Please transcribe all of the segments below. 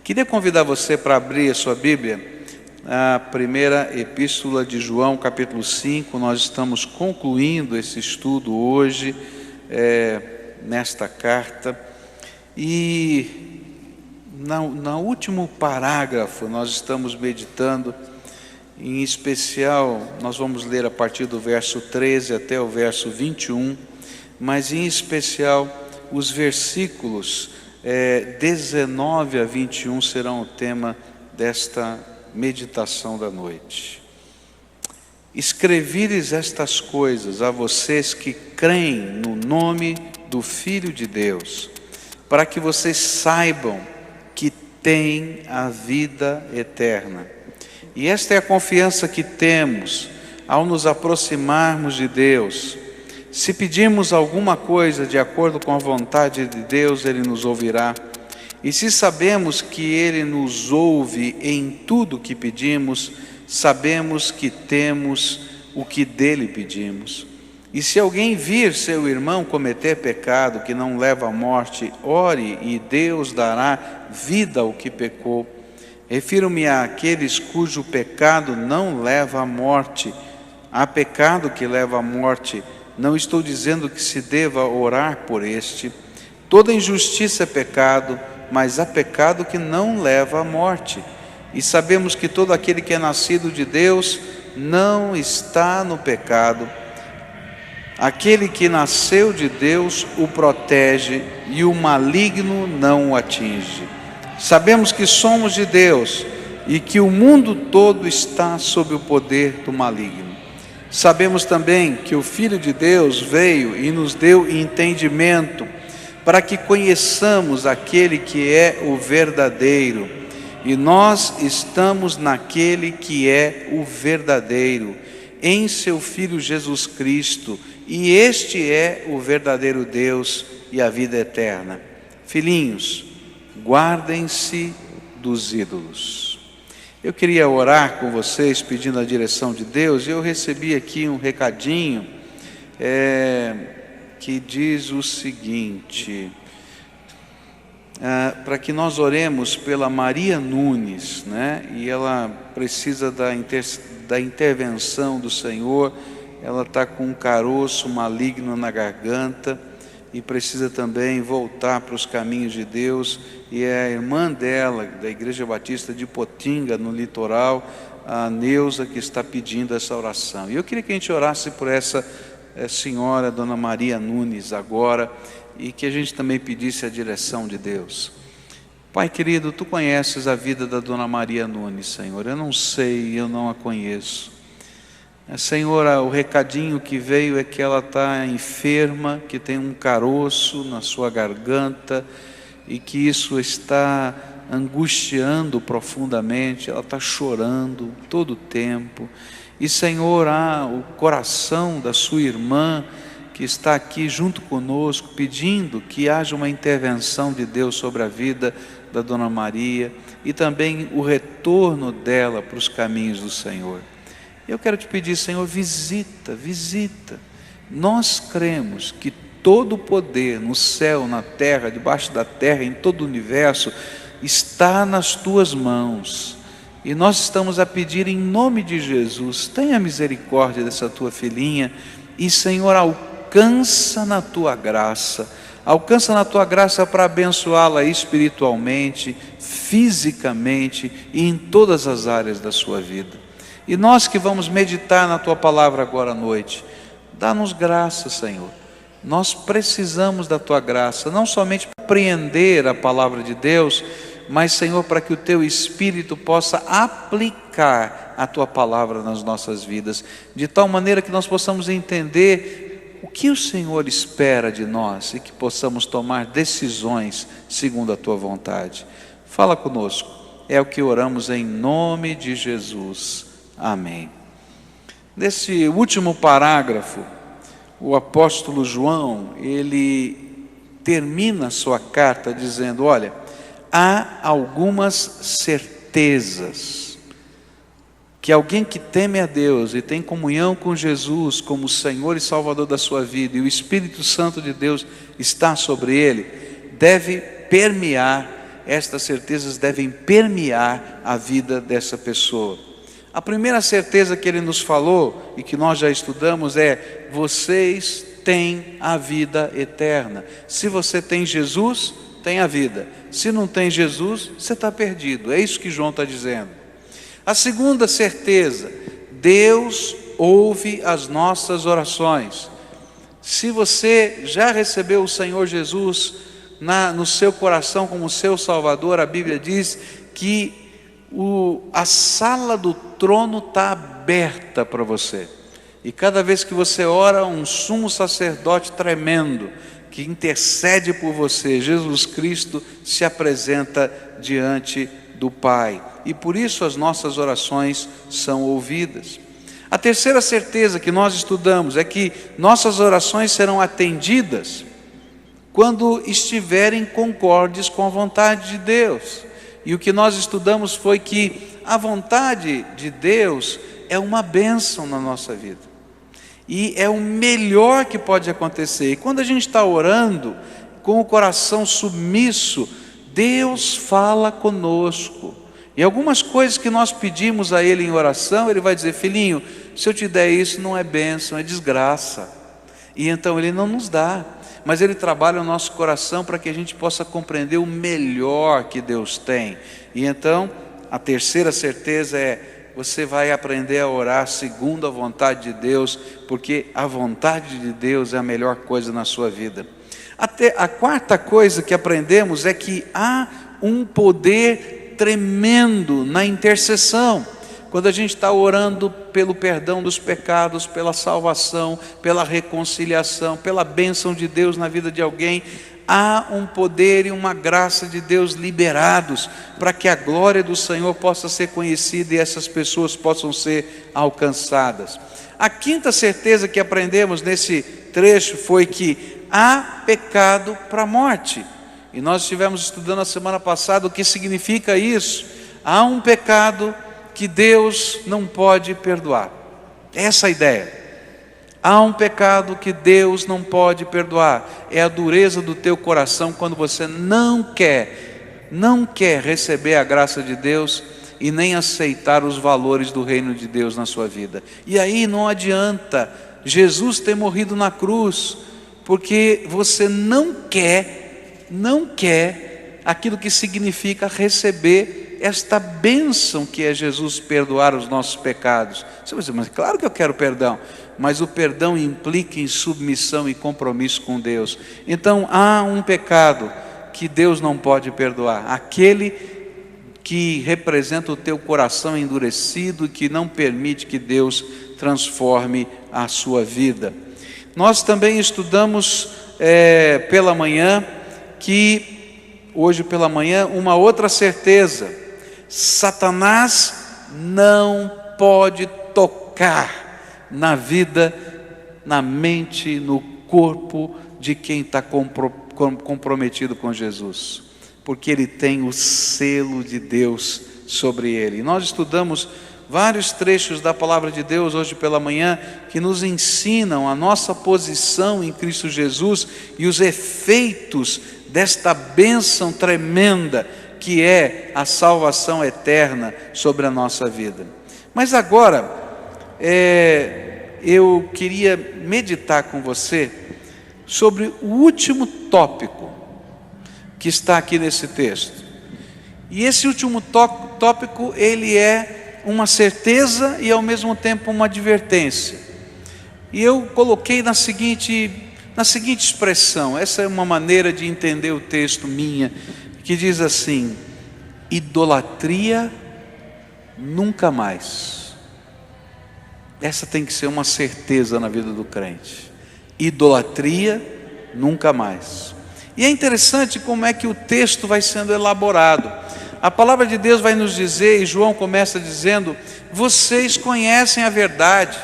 Queria convidar você para abrir a sua Bíblia, a primeira epístola de João, capítulo 5. Nós estamos concluindo esse estudo hoje, nesta carta. E no último parágrafo nós estamos meditando, em especial, nós vamos ler a partir do verso 13 até o verso 21, mas em especial os versículos 19 a 21 serão o tema desta meditação da noite. Escrevi-lhes estas coisas a vocês que creem no nome do Filho de Deus, para que vocês saibam que têm a vida eterna. E esta é a confiança que temos ao nos aproximarmos de Deus. Se pedirmos alguma coisa de acordo com a vontade de Deus, Ele nos ouvirá. E se sabemos que Ele nos ouve em tudo que pedimos, sabemos que temos o que dele pedimos. E se alguém vir seu irmão cometer pecado que não leva à morte, ore e Deus dará vida ao que pecou. Refiro-me àqueles cujo pecado não leva à morte. Há pecado que leva à morte. Não estou dizendo que se deva orar por este. Toda injustiça é pecado, mas há pecado que não leva à morte. E sabemos que todo aquele que é nascido de Deus não está no pecado. Aquele que nasceu de Deus o protege e o maligno não o atinge. Sabemos que somos de Deus e que o mundo todo está sob o poder do maligno. Sabemos também que o Filho de Deus veio e nos deu entendimento para que conheçamos aquele que é o verdadeiro. E nós estamos naquele que é o verdadeiro, em seu Filho Jesus Cristo. E este é o verdadeiro Deus e a vida eterna. Filhinhos, guardem-se dos ídolos. Eu queria orar com vocês pedindo a direção de Deus. E eu recebi aqui um recadinho que diz o seguinte: para que nós oremos pela Maria Nunes, né? E ela precisa da intervenção do Senhor. Ela está com um caroço maligno na garganta e precisa também voltar para os caminhos de Deus. E é a irmã dela, da Igreja Batista de Potinga, no litoral, a Neuza, que está pedindo essa oração. E eu queria que a gente orasse por essa senhora, Dona Maria Nunes, agora, e que a gente também pedisse a direção de Deus. Pai querido, Tu conheces a vida da Dona Maria Nunes, Senhor. Eu não sei, eu não a conheço. Senhor, o recadinho que veio é que ela está enferma, que tem um caroço na sua garganta e que isso está angustiando profundamente. Ela está chorando todo o tempo. E Senhor, o coração da sua irmã que está aqui junto conosco, pedindo que haja uma intervenção de Deus sobre a vida da Dona Maria e também o retorno dela para os caminhos do Senhor. Eu quero te pedir, Senhor, visita. Nós cremos que todo o poder no céu, na terra, debaixo da terra, em todo o universo, está nas Tuas mãos. E nós estamos a pedir em nome de Jesus, tenha misericórdia dessa Tua filhinha e, Senhor, alcança na Tua graça para abençoá-la espiritualmente, fisicamente e em todas as áreas da sua vida. E nós que vamos meditar na Tua palavra agora à noite, dá-nos graça, Senhor. Nós precisamos da Tua graça, não somente para compreender a palavra de Deus, mas, Senhor, para que o Teu Espírito possa aplicar a Tua palavra nas nossas vidas, de tal maneira que nós possamos entender o que o Senhor espera de nós e que possamos tomar decisões segundo a Tua vontade. Fala conosco, é o que oramos em nome de Jesus. Amém. Nesse último parágrafo, o apóstolo João, ele termina sua carta dizendo: olha, há algumas certezas que alguém que teme a Deus e tem comunhão com Jesus como Senhor e Salvador da sua vida, e o Espírito Santo de Deus está sobre ele, deve permear estas certezas devem permear a vida dessa pessoa. A primeira certeza que ele nos falou, e que nós já estudamos, é: vocês têm a vida eterna. Se você tem Jesus, tem a vida. Se não tem Jesus, você está perdido. É isso que João está dizendo. A segunda certeza: Deus ouve as nossas orações. Se você já recebeu o Senhor Jesus no seu coração como seu Salvador, a Bíblia diz que a sala do trono está aberta para você. E cada vez que você ora, um sumo sacerdote tremendo, que intercede por você, Jesus Cristo, se apresenta diante do Pai. E por isso as nossas orações são ouvidas. A terceira certeza que nós estudamos é que nossas orações serão atendidas quando estiverem concordes com a vontade de Deus. E o que nós estudamos foi que a vontade de Deus é uma bênção na nossa vida. E é o melhor que pode acontecer. E quando a gente está orando com o coração submisso, Deus fala conosco. E algumas coisas que nós pedimos a Ele em oração, Ele vai dizer: filhinho, se eu te der isso, não é bênção, é desgraça. E então Ele não nos dá, mas Ele trabalha o nosso coração para que a gente possa compreender o melhor que Deus tem. E então, a terceira certeza é: você vai aprender a orar segundo a vontade de Deus, porque a vontade de Deus é a melhor coisa na sua vida. Até a quarta coisa que aprendemos é que há um poder tremendo na intercessão. Quando a gente está orando pelo perdão dos pecados, pela salvação, pela reconciliação, pela bênção de Deus na vida de alguém, há um poder e uma graça de Deus liberados para que a glória do Senhor possa ser conhecida e essas pessoas possam ser alcançadas. A quinta certeza que aprendemos nesse trecho foi que há pecado para a morte. E nós estivemos estudando a semana passada o que significa isso. Há um pecado que Deus não pode perdoar. Essa é a ideia. Há um pecado que Deus não pode perdoar. É a dureza do teu coração quando você não quer receber a graça de Deus e nem aceitar os valores do reino de Deus na sua vida. E aí não adianta Jesus ter morrido na cruz, porque você não quer aquilo que significa receber esta bênção que é Jesus perdoar os nossos pecados. Você vai dizer: mas claro que eu quero perdão. Mas o perdão implica em submissão e compromisso com Deus. Então há um pecado que Deus não pode perdoar, aquele que representa o teu coração endurecido e que não permite que Deus transforme a sua vida. Nós também estudamos pela manhã, hoje pela manhã, uma outra certeza: Satanás não pode tocar na vida, na mente, no corpo de quem está comprometido com Jesus, porque ele tem o selo de Deus sobre ele. Nós estudamos vários trechos da palavra de Deus hoje pela manhã que nos ensinam a nossa posição em Cristo Jesus e os efeitos desta bênção tremenda que é a salvação eterna sobre a nossa vida. Mas agora eu queria meditar com você sobre o último tópico que está aqui nesse texto. E esse último tópico, ele é uma certeza e ao mesmo tempo uma advertência. E eu coloquei na seguinte expressão, essa é uma maneira de entender o texto minha, que diz assim: idolatria nunca mais. Essa tem que ser uma certeza na vida do crente. Idolatria nunca mais. E é interessante como é que o texto vai sendo elaborado. A palavra de Deus vai nos dizer, e João começa dizendo: vocês conhecem a verdade.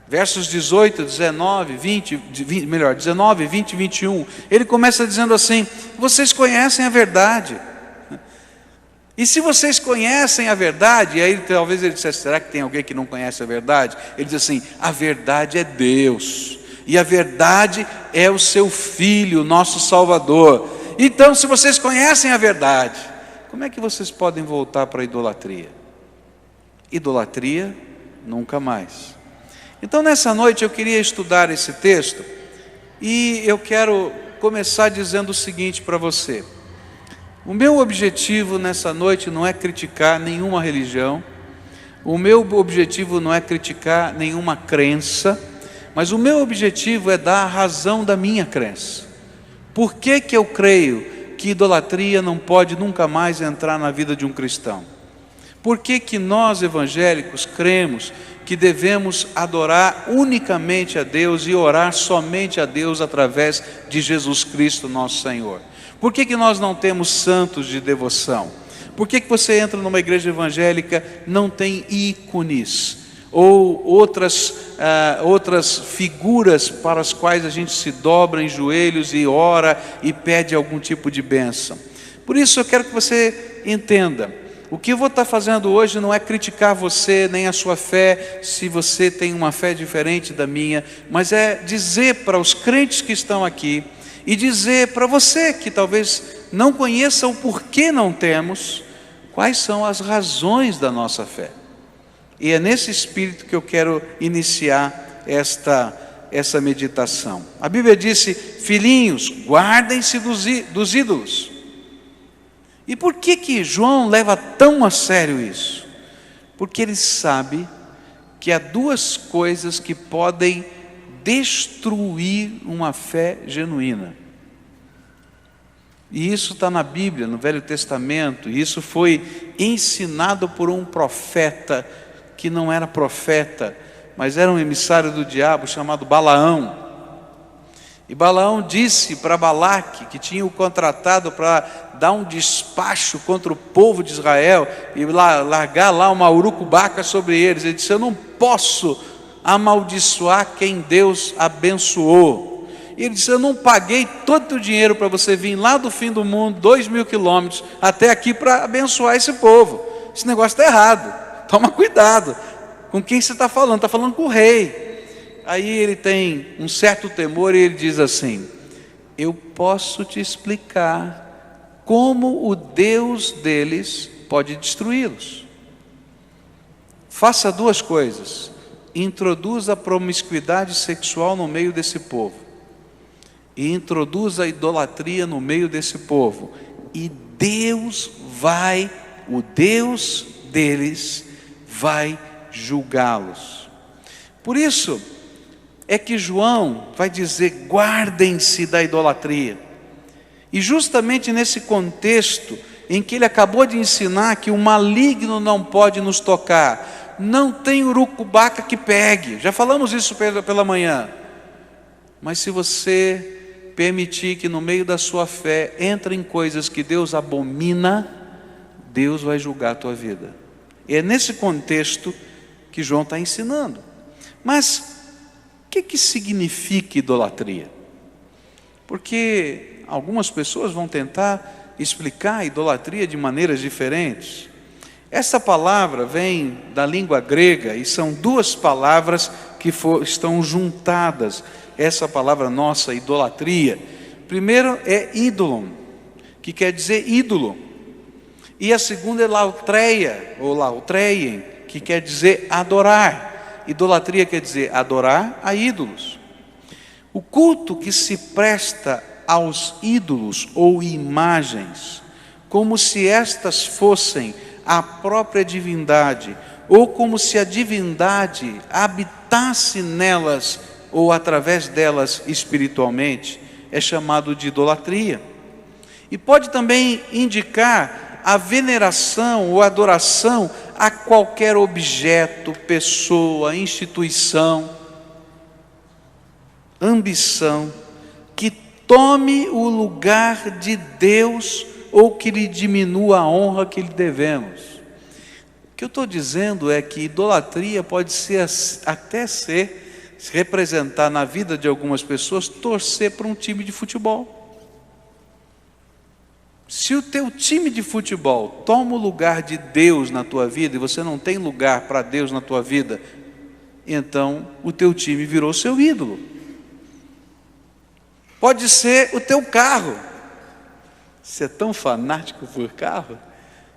Versos 18, 19, 20, 19, 20 e 21. Ele começa dizendo assim: vocês conhecem a verdade. E se vocês conhecem a verdade, e aí talvez ele dissesse: será que tem alguém que não conhece a verdade? Ele diz assim: a verdade é Deus, e a verdade é o seu Filho, nosso Salvador. Então, se vocês conhecem a verdade, como é que vocês podem voltar para a idolatria? Idolatria, nunca mais. Então, nessa noite eu queria estudar esse texto e eu quero começar dizendo o seguinte para você. O meu objetivo nessa noite não é criticar nenhuma religião, o meu objetivo não é criticar nenhuma crença, mas o meu objetivo é dar a razão da minha crença. Por que eu creio que idolatria não pode nunca mais entrar na vida de um cristão? Por que nós evangélicos cremos que devemos adorar unicamente a Deus e orar somente a Deus através de Jesus Cristo, nosso Senhor? Por que nós não temos santos de devoção? Por que você entra numa igreja evangélica não tem ícones ou outras figuras para as quais a gente se dobra em joelhos e ora e pede algum tipo de bênção? Por isso eu quero que você entenda. O que eu vou estar fazendo hoje não é criticar você, nem a sua fé, se você tem uma fé diferente da minha, mas é dizer para os crentes que estão aqui, e dizer para você que talvez não conheça o porquê não temos, quais são as razões da nossa fé. E é nesse espírito que eu quero iniciar essa meditação. A Bíblia disse: filhinhos, guardem-se dos ídolos. E por que João leva tão a sério isso? Porque ele sabe que há duas coisas que podem destruir uma fé genuína. E isso está na Bíblia, no Velho Testamento, e isso foi ensinado por um profeta que não era profeta, mas era um emissário do diabo chamado Balaão. E Balaão disse para Balaque, que tinha o contratado para dar um despacho contra o povo de Israel e largar lá uma urucubaca sobre eles. Ele disse: eu não posso amaldiçoar quem Deus abençoou. E ele disse: eu não paguei todo o dinheiro para você vir lá do fim do mundo, 2.000 quilômetros, até aqui para abençoar esse povo. Esse negócio está errado, toma cuidado com quem você está falando com o rei. Aí ele tem um certo temor e ele diz assim: eu posso te explicar como o Deus deles pode destruí-los. Faça duas coisas: introduza a promiscuidade sexual no meio desse povo, e introduza a idolatria no meio desse povo, e o Deus deles vai julgá-los. Por isso é que João vai dizer: guardem-se da idolatria. E justamente nesse contexto em que ele acabou de ensinar que o maligno não pode nos tocar, não tem urucubaca que pegue, já falamos isso pela manhã. Mas se você permitir que no meio da sua fé entre em coisas que Deus abomina, Deus vai julgar a tua vida. E é nesse contexto que João está ensinando. Mas o que significa idolatria? Porque algumas pessoas vão tentar explicar a idolatria de maneiras diferentes. Essa palavra vem da língua grega e são duas palavras que estão juntadas. Essa palavra nossa, idolatria. Primeiro é ídolon, que quer dizer ídolo. E a segunda é lautreia, ou lautreien, que quer dizer adorar. Idolatria quer dizer adorar a ídolos. O culto que se presta aos ídolos ou imagens, como se estas fossem a própria divindade, ou como se a divindade habitasse nelas ou através delas espiritualmente, é chamado de idolatria. E pode também indicar a veneração ou adoração a qualquer objeto, pessoa, instituição, ambição, que tome o lugar de Deus ou que lhe diminua a honra que lhe devemos. O que eu estou dizendo é que idolatria pode ser até se representar na vida de algumas pessoas torcer para um time de futebol. Se o teu time de futebol toma o lugar de Deus na tua vida e você não tem lugar para Deus na tua vida, então o teu time virou seu ídolo. Pode ser o teu carro. Você é tão fanático por carro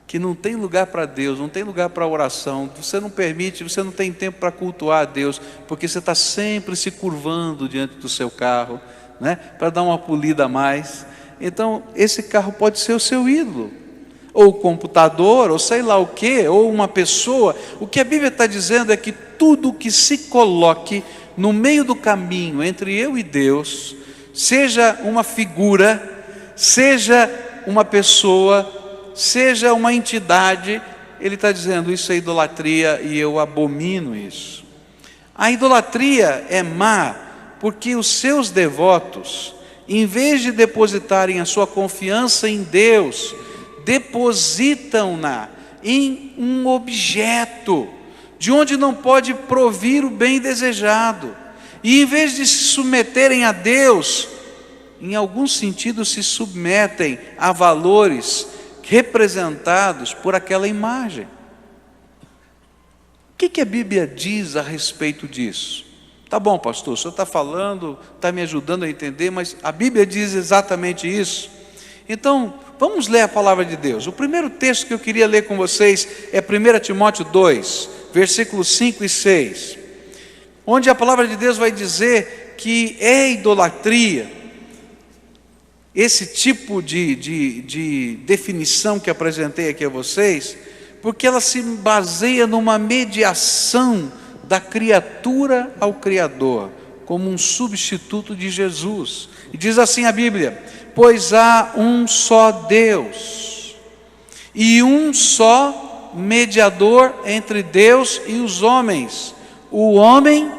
que não tem lugar para Deus, não tem lugar para oração, você não permite, você não tem tempo para cultuar a Deus, porque você está sempre se curvando diante do seu carro, né, para dar uma polida a mais. Então esse carro pode ser o seu ídolo, ou o computador, ou sei lá o que, ou uma pessoa. O que a Bíblia está dizendo é que tudo que se coloque no meio do caminho entre eu e Deus, seja uma figura, seja uma pessoa, seja uma entidade, ele está dizendo, isso é idolatria e eu abomino isso. A idolatria é má porque os seus devotos, em vez de depositarem a sua confiança em Deus, depositam-na em um objeto, de onde não pode provir o bem desejado. E em vez de se submeterem a Deus, em algum sentido se submetem a valores representados por aquela imagem. O que a Bíblia diz a respeito disso? Tá bom, pastor, o senhor está falando, está me ajudando a entender, mas a Bíblia diz exatamente isso. Então, vamos ler a palavra de Deus. O primeiro texto que eu queria ler com vocês é 1 Timóteo 2, versículos 5 e 6, onde a palavra de Deus vai dizer que é idolatria esse tipo de definição que apresentei aqui a vocês, porque ela se baseia numa mediação da criatura ao Criador, como um substituto de Jesus. E diz assim a Bíblia: pois há um só Deus, e um só mediador entre Deus e os homens, o homem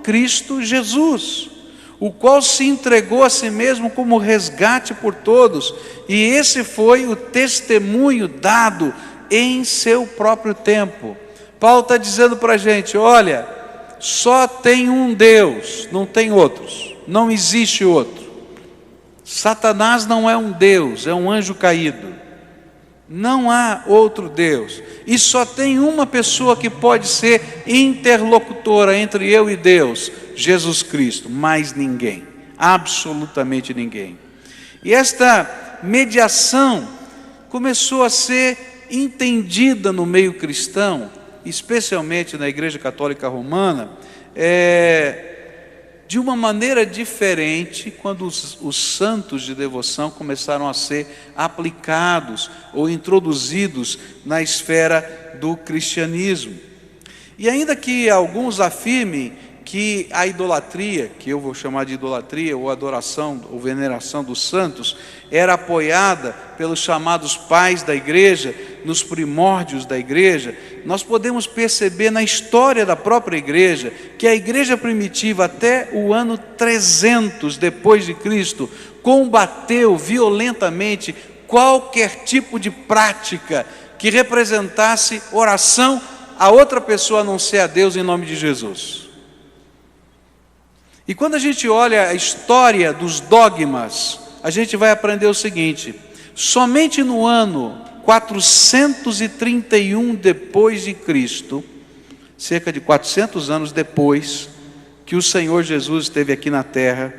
Cristo Jesus, o qual se entregou a si mesmo como resgate por todos, e esse foi o testemunho dado em seu próprio tempo. Paulo está dizendo para a gente, olha, só tem um Deus, não tem outros, não existe outro. Satanás não é um Deus, é um anjo caído. Não há outro Deus, e só tem uma pessoa que pode ser interlocutora entre eu e Deus, Jesus Cristo, mais ninguém, absolutamente ninguém. E esta mediação começou a ser entendida no meio cristão, especialmente na Igreja Católica Romana, de uma maneira diferente quando os santos de devoção começaram a ser aplicados ou introduzidos na esfera do cristianismo. E ainda que alguns afirmem que a idolatria, que eu vou chamar de idolatria, ou adoração, ou veneração dos santos, era apoiada pelos chamados pais da igreja, nos primórdios da igreja, nós podemos perceber na história da própria igreja, que a igreja primitiva até o ano 300 depois de Cristo, combateu violentamente qualquer tipo de prática que representasse oração a outra pessoa a não ser a Deus em nome de Jesus. E quando a gente olha a história dos dogmas, a gente vai aprender o seguinte: somente no ano 431 depois de Cristo, cerca de 400 anos depois que o Senhor Jesus esteve aqui na terra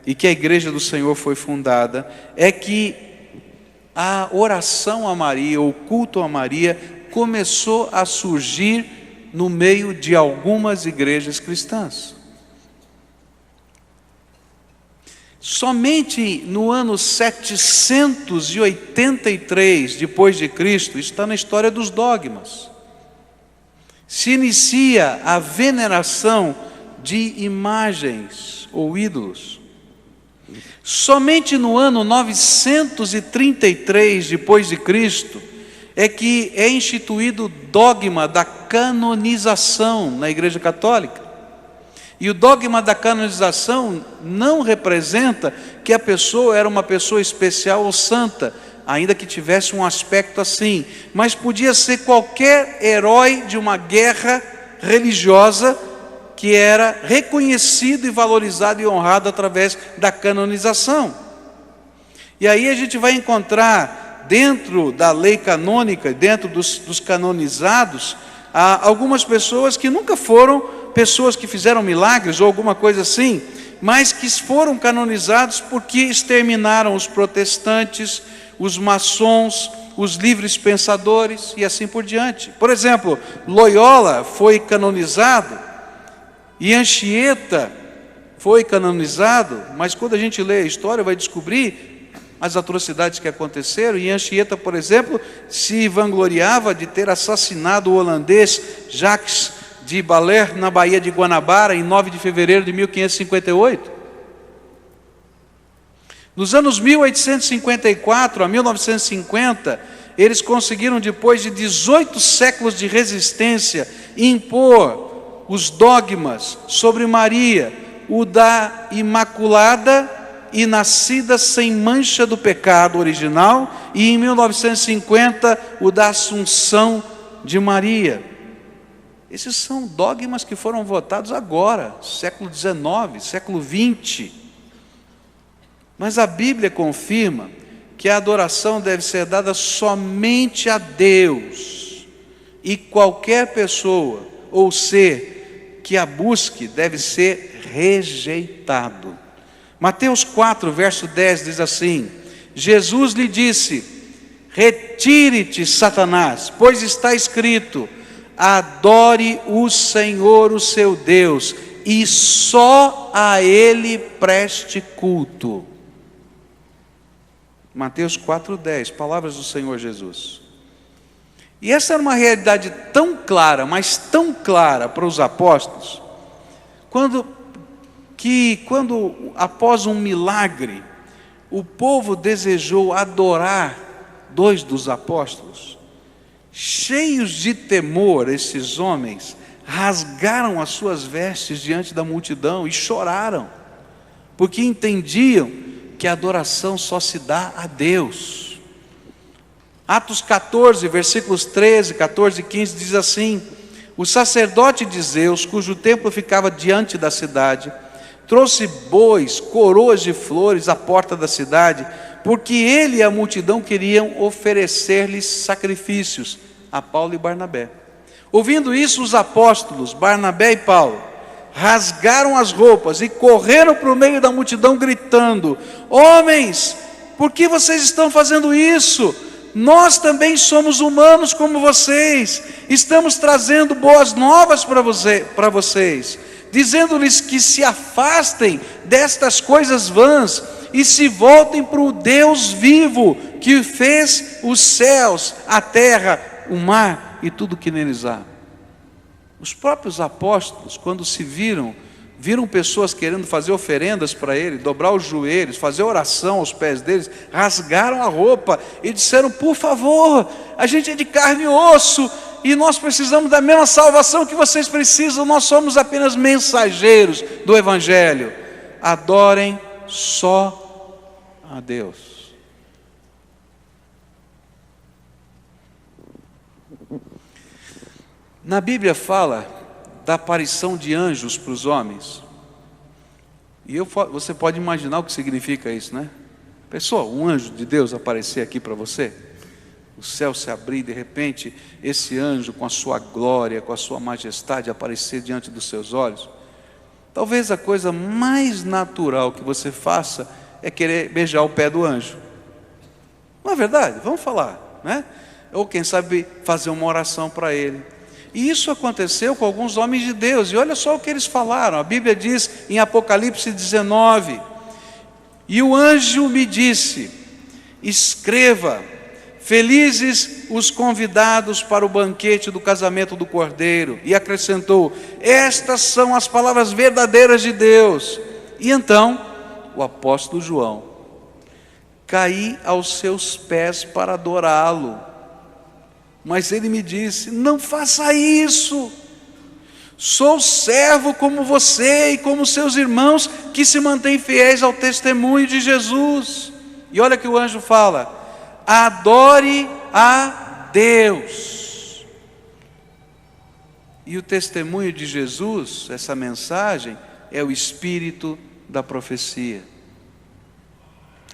e que a igreja do Senhor foi fundada, é que a oração a Maria, o culto a Maria, começou a surgir no meio de algumas igrejas cristãs. Somente no ano 783 depois de Cristo, isso está na história dos dogmas, se inicia a veneração de imagens ou ídolos. Somente no ano 933 depois de Cristo é que é instituído o dogma da canonização na Igreja Católica. E o dogma da canonização não representa que a pessoa era uma pessoa especial ou santa, ainda que tivesse um aspecto assim, mas podia ser qualquer herói de uma guerra religiosa que era reconhecido e valorizado e honrado através da canonização. E aí a gente vai encontrar dentro da lei canônica, dentro dos canonizados, algumas pessoas que nunca foram pessoas que fizeram milagres ou alguma coisa assim, mas que foram canonizados porque exterminaram os protestantes, os maçons, os livres pensadores e assim por diante. Por exemplo, Loyola foi canonizado e Anchieta foi canonizado, mas quando a gente lê a história vai descobrir as atrocidades que aconteceram. E Anchieta, por exemplo, se vangloriava de ter assassinado o holandês Jacques de Baler na Baía de Guanabara em 9 de fevereiro de 1558. Nos anos 1854 a 1950, eles conseguiram, depois de 18 séculos de resistência, impor os dogmas sobre Maria, o da Imaculada e nascida sem mancha do pecado original, e em 1950 o da Assunção de Maria. Esses são dogmas que foram votados agora, século XIX, século XX. Mas a Bíblia confirma que a adoração deve ser dada somente a Deus, e qualquer pessoa ou ser que a busque deve ser rejeitado. Mateus 4, verso 10 diz assim: Jesus lhe disse: retire-te, Satanás, pois está escrito: adore o Senhor, o seu Deus, e só a Ele preste culto. Mateus 4,10, palavras do Senhor Jesus. E essa era uma realidade tão clara, mas tão clara para os apóstolos, quando após um milagre, o povo desejou adorar dois dos apóstolos, cheios de temor, esses homens rasgaram as suas vestes diante da multidão e choraram, porque entendiam que a adoração só se dá a Deus. Atos 14, versículos 13, 14 e 15 diz assim: o sacerdote de Zeus, cujo templo ficava diante da cidade, trouxe bois, coroas de flores à porta da cidade, porque ele e a multidão queriam oferecer-lhes sacrifícios a Paulo e Barnabé. Ouvindo isso, os apóstolos Barnabé e Paulo rasgaram as roupas e correram para o meio da multidão gritando: homens, por que vocês estão fazendo isso? Nós também somos humanos como vocês, estamos trazendo boas novas para vocês, dizendo-lhes que se afastem destas coisas vãs e se voltem para o Deus vivo, que fez os céus, a terra, o mar e tudo que neles há. Os próprios apóstolos, quando se viram pessoas querendo fazer oferendas para ele, dobrar os joelhos, fazer oração aos pés deles, rasgaram a roupa e disseram: por favor, a gente é de carne e osso, e nós precisamos da mesma salvação que vocês precisam, nós somos apenas mensageiros do Evangelho. Adorem só a Deus. Na Bíblia fala da aparição de anjos para os homens. E você pode imaginar o que significa isso, né? Pessoal, um anjo de Deus aparecer aqui para você, o céu se abrir, de repente esse anjo com a sua glória, com a sua majestade aparecer diante dos seus olhos. Talvez a coisa mais natural que você faça é querer beijar o pé do anjo. Não é verdade? Vamos falar, né? Ou quem sabe fazer uma oração para ele. E isso aconteceu com alguns homens de Deus, e olha só o que eles falaram. A Bíblia diz em Apocalipse 19: e o anjo me disse: escreva, felizes os convidados para o banquete do casamento do Cordeiro. E acrescentou: estas são as palavras verdadeiras de Deus. E então o apóstolo João: caí aos seus pés para adorá-lo. Mas ele me disse: não faça isso, sou servo como você e como seus irmãos que se mantêm fiéis ao testemunho de Jesus. E olha que o anjo fala: adore a Deus. E o testemunho de Jesus, essa mensagem, é o espírito da profecia.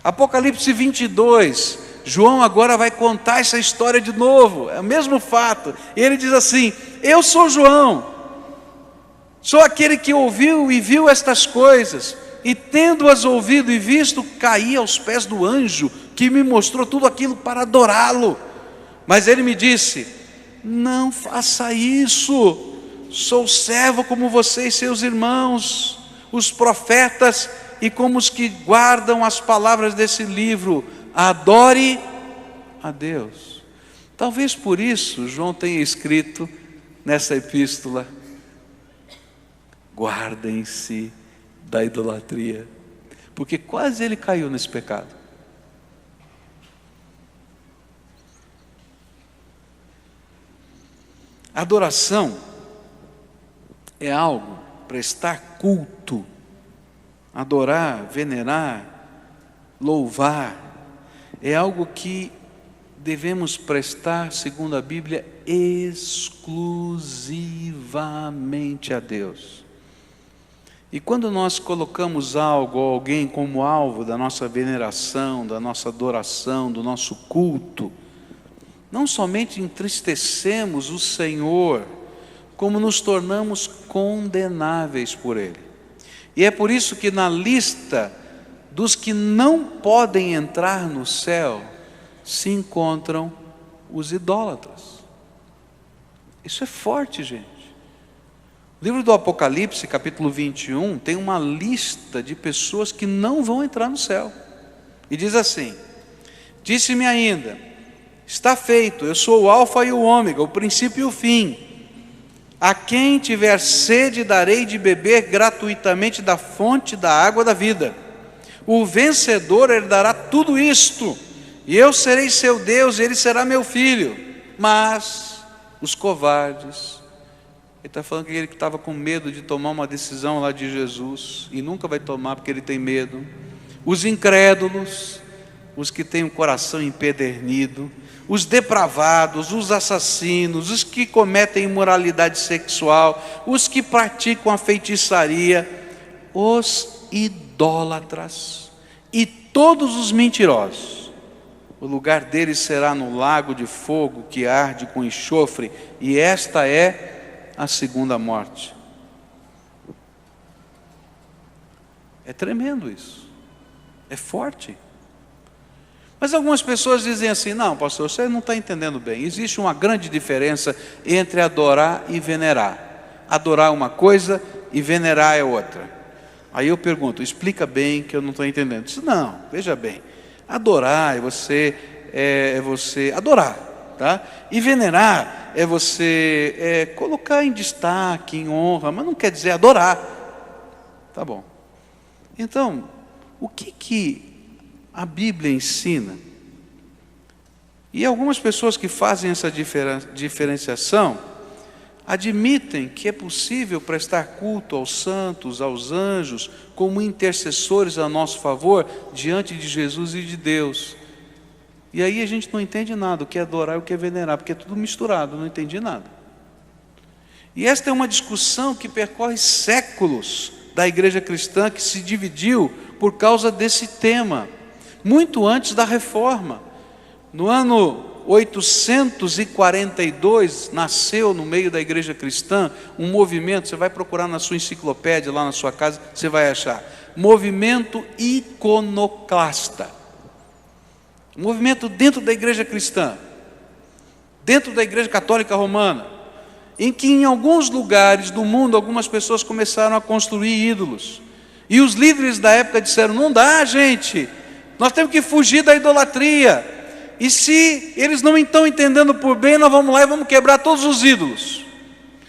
Apocalipse 22, João agora vai contar essa história de novo, é o mesmo fato. Ele diz assim: eu sou João, sou aquele que ouviu e viu estas coisas, e tendo-as ouvido e visto, caí aos pés do anjo que me mostrou tudo aquilo para adorá-lo. Mas ele me disse: não faça isso, sou servo como vocês, seus irmãos, os profetas, e como os que guardam as palavras desse livro, adore a Deus. Talvez por isso João tenha escrito nessa epístola: guardem-se da idolatria, porque quase ele caiu nesse pecado. Adoração é algo, prestar culto, adorar, venerar, louvar, é algo que devemos prestar, segundo a Bíblia, exclusivamente a Deus. E quando nós colocamos algo ou alguém como alvo da nossa veneração, da nossa adoração, do nosso culto, não somente entristecemos o Senhor, como nos tornamos condenáveis por Ele. E é por isso que na lista dos que não podem entrar no céu, se encontram os idólatras. Isso é forte, gente. O livro do Apocalipse, capítulo 21, tem uma lista de pessoas que não vão entrar no céu. E diz assim: disse-me ainda, está feito, eu sou o alfa e o ômega, o princípio e o fim. A quem tiver sede darei de beber gratuitamente da fonte da água da vida. O vencedor herdará tudo isto, e eu serei seu Deus, e ele será meu filho. Mas os covardes, ele está falando que ele que estava com medo de tomar uma decisão lá de Jesus, e nunca vai tomar porque ele tem medo. Os incrédulos, os que têm o coração empedernido, os depravados, os assassinos, os que cometem imoralidade sexual, os que praticam a feitiçaria, os idólatras e todos os mentirosos. O lugar deles será no lago de fogo que arde com enxofre, e esta é a segunda morte. É tremendo isso, é forte. Mas algumas pessoas dizem assim: não, pastor, você não está entendendo bem. Existe uma grande diferença entre adorar e venerar. Adorar é uma coisa e venerar é outra. Aí eu pergunto: explica bem que eu não estou entendendo. Diz: não, veja bem, adorar é você adorar, tá? E venerar é você colocar em destaque, em honra, mas não quer dizer adorar. Tá bom. Então, o que a Bíblia ensina? E algumas pessoas que fazem essa diferenciação admitem que é possível prestar culto aos santos, aos anjos, como intercessores a nosso favor diante de Jesus e de Deus. E aí a gente não entende nada, o que é adorar e o que é venerar, porque é tudo misturado, não entendi nada. E esta é uma discussão que percorre séculos da igreja cristã, que se dividiu por causa desse tema, muito antes da reforma. No ano 842, nasceu no meio da igreja cristã um movimento, você vai procurar na sua enciclopédia, lá na sua casa, você vai achar, movimento iconoclasta. Um movimento dentro da igreja cristã, dentro da igreja católica romana, em que em alguns lugares do mundo, algumas pessoas começaram a construir ídolos. E os líderes da época disseram: não dá, gente, nós temos que fugir da idolatria. E se eles não estão entendendo por bem, nós vamos lá e vamos quebrar todos os ídolos.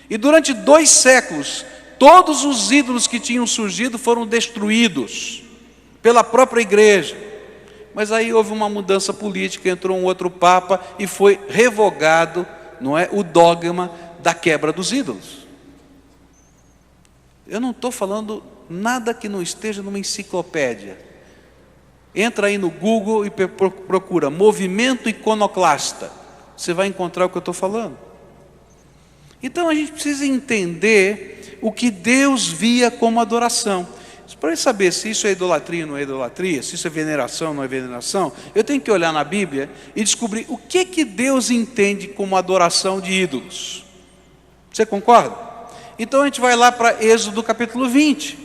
E durante 2 séculos, todos os ídolos que tinham surgido foram destruídos pela própria igreja. Mas aí houve uma mudança política, entrou um outro papa e foi revogado, não é, o dogma da quebra dos ídolos. Eu não estou falando nada que não esteja numa enciclopédia. Entra aí no Google e procura movimento iconoclasta. Você vai encontrar o que eu estou falando. Então a gente precisa entender o que Deus via como adoração. Para saber se isso é idolatria ou não é idolatria, se isso é veneração ou não é veneração, eu tenho que olhar na Bíblia e descobrir o que Deus entende como adoração de ídolos. Você concorda? Então a gente vai lá para Êxodo capítulo 20,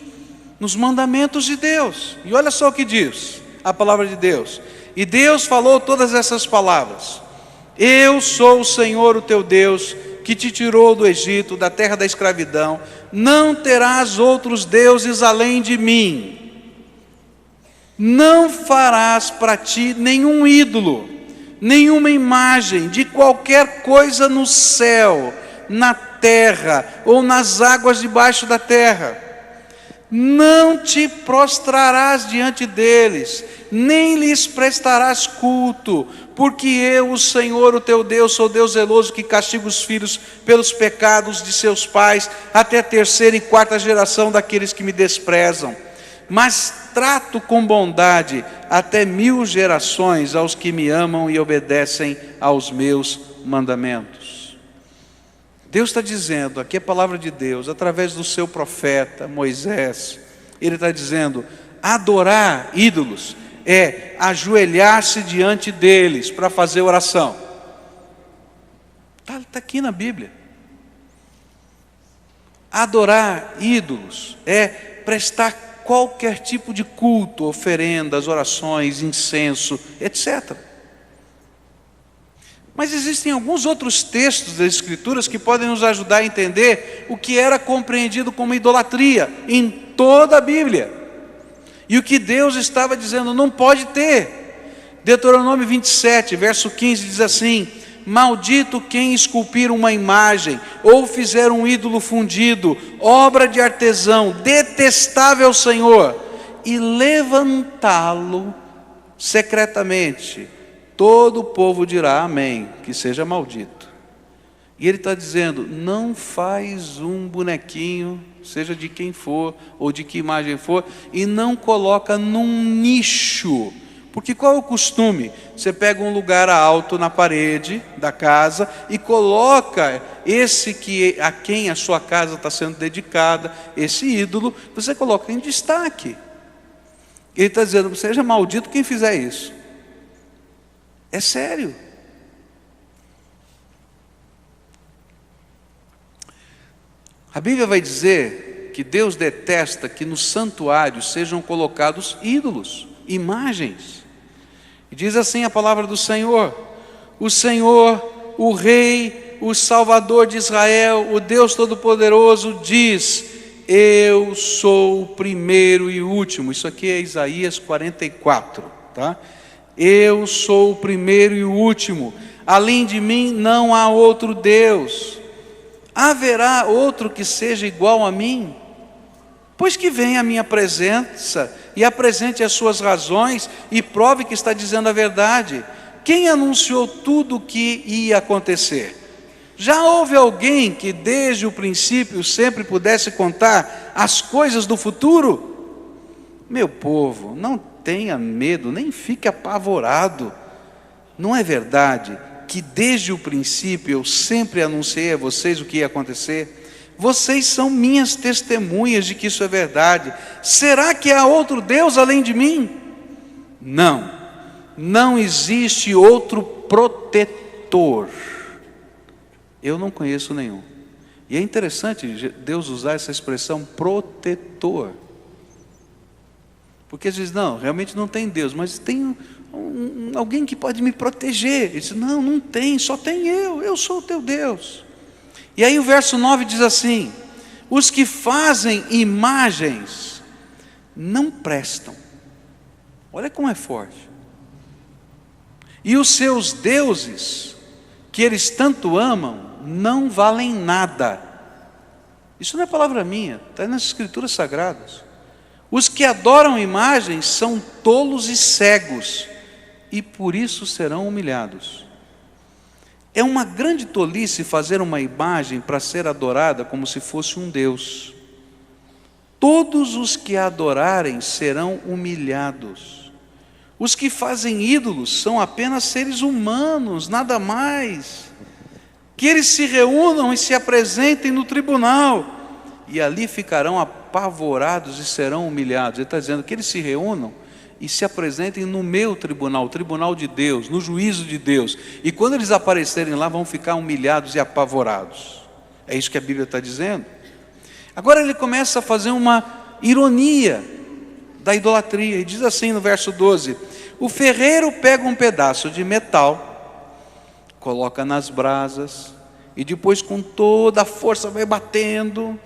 nos mandamentos de Deus. E olha só o que diz a palavra de Deus: E Deus falou todas essas palavras: eu sou o Senhor, o teu Deus, que te tirou do Egito, da terra da escravidão. Não terás outros deuses além de mim. Não farás para ti nenhum ídolo, nenhuma imagem de qualquer coisa no céu, na terra ou nas águas debaixo da terra. Não te prostrarás diante deles, nem lhes prestarás culto, porque eu, o Senhor, o teu Deus, sou Deus zeloso, que castiga os filhos pelos pecados de seus pais, até a terceira e quarta geração daqueles que me desprezam. Mas trato com bondade até 1000 gerações aos que me amam e obedecem aos meus mandamentos. Deus está dizendo, aqui é a palavra de Deus, através do seu profeta Moisés, ele está dizendo: adorar ídolos é ajoelhar-se diante deles para fazer oração. Está aqui na Bíblia. Adorar ídolos é prestar qualquer tipo de culto, oferendas, orações, incenso, etc. Mas existem alguns outros textos das Escrituras que podem nos ajudar a entender o que era compreendido como idolatria em toda a Bíblia. E o que Deus estava dizendo, não pode ter. Deuteronômio 27, verso 15 diz assim: maldito quem esculpir uma imagem, ou fizer um ídolo fundido, obra de artesão, detestável ao Senhor, e levantá-lo secretamente. Todo o povo dirá amém, que seja maldito. E ele está dizendo, não faz um bonequinho, seja de quem for, ou de que imagem for, e não coloca num nicho. Porque qual é o costume? Você pega um lugar alto na parede da casa e coloca a quem a sua casa está sendo dedicada, esse ídolo, você coloca em destaque. Ele está dizendo, seja maldito quem fizer isso. É sério. A Bíblia vai dizer que Deus detesta que nos santuários sejam colocados ídolos, imagens. E diz assim a palavra do Senhor: o Senhor, o Rei, o Salvador de Israel, o Deus Todo-Poderoso diz: eu sou o primeiro e o último. Isso aqui é Isaías 44, tá? Eu sou o primeiro e o último, além de mim não há outro Deus. Haverá outro que seja igual a mim? Pois que venha a minha presença e apresente as suas razões e prove que está dizendo a verdade. Quem anunciou tudo o que ia acontecer? Já houve alguém que desde o princípio sempre pudesse contar as coisas do futuro? Meu povo, não tenha medo, nem fique apavorado. Não é verdade que desde o princípio eu sempre anunciei a vocês o que ia acontecer? Vocês são minhas testemunhas de que isso é verdade. Será que há outro Deus além de mim? Não, não existe outro protetor. Eu não conheço nenhum. E é interessante Deus usar essa expressão protetor. Porque às vezes, não, realmente não tem Deus, mas tem alguém que pode me proteger. Ele diz, não, não tem, só tem eu sou o teu Deus. E aí o verso 9 diz assim: os que fazem imagens não prestam. Olha como é forte. E os seus deuses, que eles tanto amam, não valem nada. Isso não é palavra minha, está nas Escrituras Sagradas. Os que adoram imagens são tolos e cegos, e por isso serão humilhados. É uma grande tolice fazer uma imagem para ser adorada como se fosse um Deus. Todos os que a adorarem serão humilhados. Os que fazem ídolos são apenas seres humanos, nada mais. Que eles se reúnam e se apresentem no tribunal, e ali ficarão apavorados e serão humilhados. Ele está dizendo que eles se reúnam e se apresentem no meu tribunal, o tribunal de Deus, no juízo de Deus. E quando eles aparecerem lá, vão ficar humilhados e apavorados. É isso que a Bíblia está dizendo. Agora ele começa a fazer uma ironia da idolatria. E diz assim no verso 12: O ferreiro pega um pedaço de metal, coloca nas brasas, e depois com toda a força vai batendo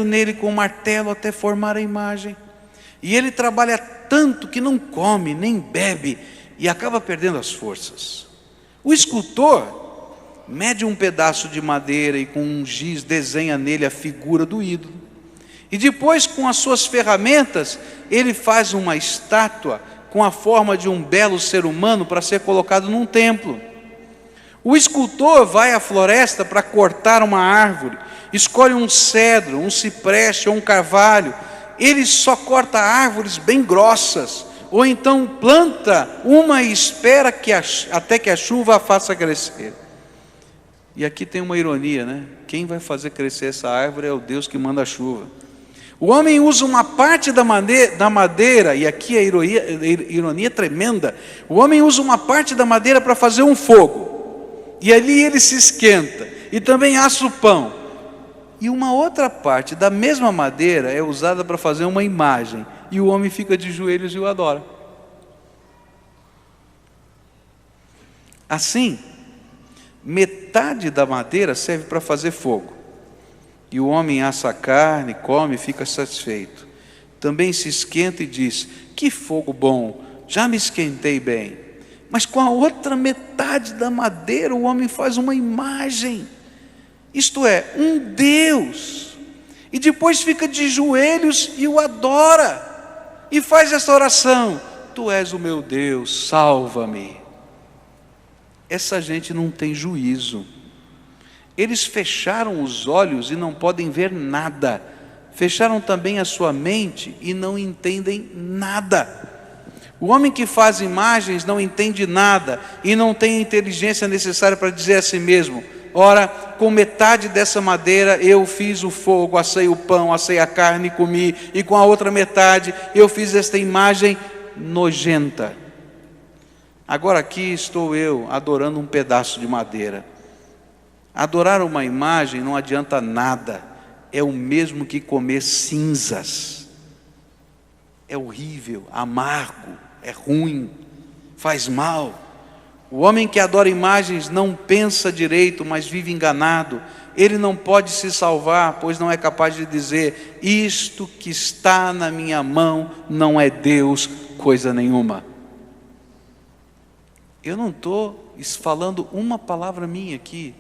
nele com o martelo até formar a imagem. E ele trabalha tanto que não come, nem bebe, e acaba perdendo as forças. O escultor mede um pedaço de madeira e com um giz desenha nele a figura do ídolo. E depois, com as suas ferramentas, ele faz uma estátua com a forma de um belo ser humano para ser colocado num templo. O escultor vai à floresta para cortar uma árvore, escolhe um cedro, um cipreste ou um carvalho. Ele só corta árvores bem grossas, ou então planta uma e espera até que a chuva a faça crescer. E aqui tem uma ironia, né? Quem vai fazer crescer essa árvore é o Deus que manda a chuva. O homem usa uma parte da madeira, e aqui a ironia tremenda. O homem usa uma parte da madeira para fazer um fogo, e ali ele se esquenta, e também assa o pão. E uma outra parte da mesma madeira é usada para fazer uma imagem, e o homem fica de joelhos e o adora. Assim, metade da madeira serve para fazer fogo, e o homem assa a carne, come e fica satisfeito. Também se esquenta e diz: que fogo bom, já me esquentei bem. Mas com a outra metade da madeira o homem faz uma imagem, isto é, um Deus, e depois fica de joelhos e o adora, e faz essa oração: tu és o meu Deus, salva-me. Essa gente não tem juízo. Eles fecharam os olhos e não podem ver nada. Fecharam também a sua mente e não entendem nada. O homem que faz imagens não entende nada e não tem a inteligência necessária para dizer a si mesmo: ora, com metade dessa madeira eu fiz o fogo, assei o pão, assei a carne e comi, e com a outra metade eu fiz esta imagem nojenta. Agora aqui estou eu adorando um pedaço de madeira. Adorar uma imagem não adianta nada, é o mesmo que comer cinzas. É horrível, amargo, é ruim, faz mal. O homem que adora imagens não pensa direito, mas vive enganado. Ele não pode se salvar, pois não é capaz de dizer: isto que está na minha mão não é Deus, coisa nenhuma. Eu não estou falando uma palavra minha aqui.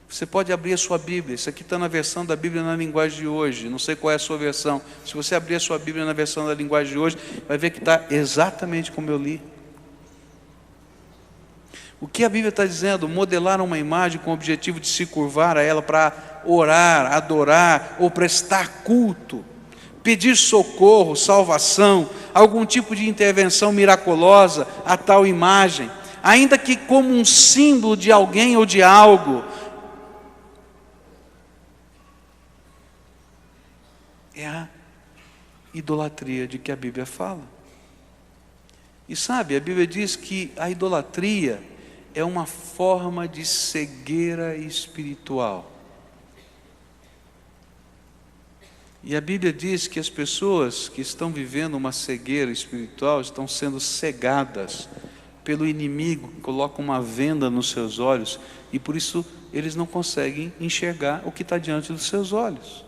Você pode abrir a sua Bíblia. Isso aqui está na versão da Bíblia na linguagem de hoje. Não sei qual é a sua versão. Se você abrir a sua Bíblia na versão da linguagem de hoje, vai ver que está exatamente como eu li. O que a Bíblia está dizendo? Modelar uma imagem com o objetivo de se curvar a ela para orar, adorar ou prestar culto, pedir socorro, salvação, algum tipo de intervenção miraculosa a tal imagem, ainda que como um símbolo de alguém ou de algo. É a idolatria de que a Bíblia fala. E sabe, a Bíblia diz que a idolatria é uma forma de cegueira espiritual. E a Bíblia diz que as pessoas que estão vivendo uma cegueira espiritual estão sendo cegadas pelo inimigo, que coloca uma venda nos seus olhos, e por isso eles não conseguem enxergar o que está diante dos seus olhos.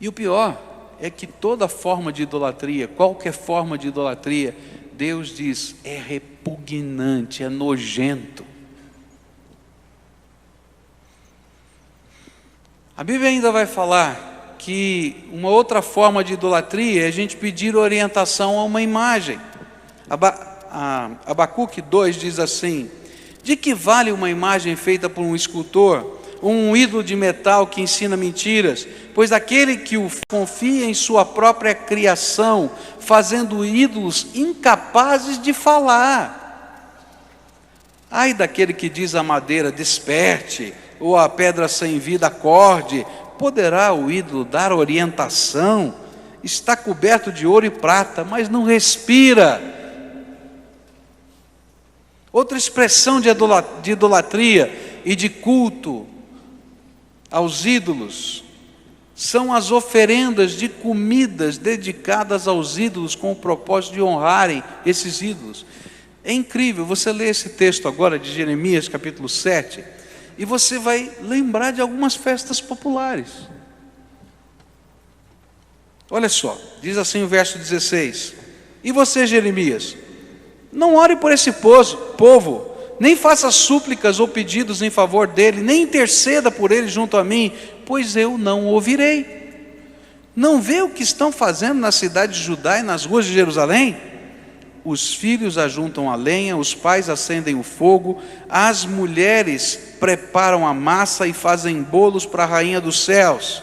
E o pior é que toda forma de idolatria, qualquer forma de idolatria, Deus diz, é repugnante, é nojento. A Bíblia ainda vai falar que uma outra forma de idolatria é a gente pedir orientação a uma imagem. Abacuque 2 diz assim: de que vale uma imagem feita por um escultor, um ídolo de metal que ensina mentiras? Pois aquele que o confia em sua própria criação, fazendo ídolos incapazes de falar. Ai daquele que diz à madeira, desperte, ou à pedra sem vida, acorde. Poderá o ídolo dar orientação? Está coberto de ouro e prata, mas não respira. Outra expressão de idolatria e de culto aos ídolos são as oferendas de comidas dedicadas aos ídolos com o propósito de honrarem esses ídolos. É incrível, você lê esse texto agora de Jeremias capítulo 7 e você vai lembrar de algumas festas populares. Olha só, diz assim o verso 16: e você, Jeremias, não ore por esse povo, nem faça súplicas ou pedidos em favor dele, nem interceda por ele junto a mim, pois eu não ouvirei. Não vê o que estão fazendo na cidade de Judá e nas ruas de Jerusalém? Os filhos ajuntam a lenha, os pais acendem o fogo, as mulheres preparam a massa e fazem bolos para a rainha dos céus.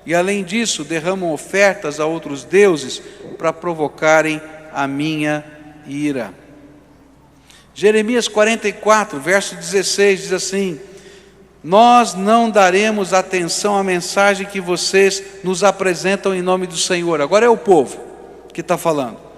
E além disso, derramam ofertas a outros deuses para provocarem a minha ira. Jeremias 44, verso 16, diz assim: nós não daremos atenção à mensagem que vocês nos apresentam em nome do Senhor. Agora é o povo que está falando.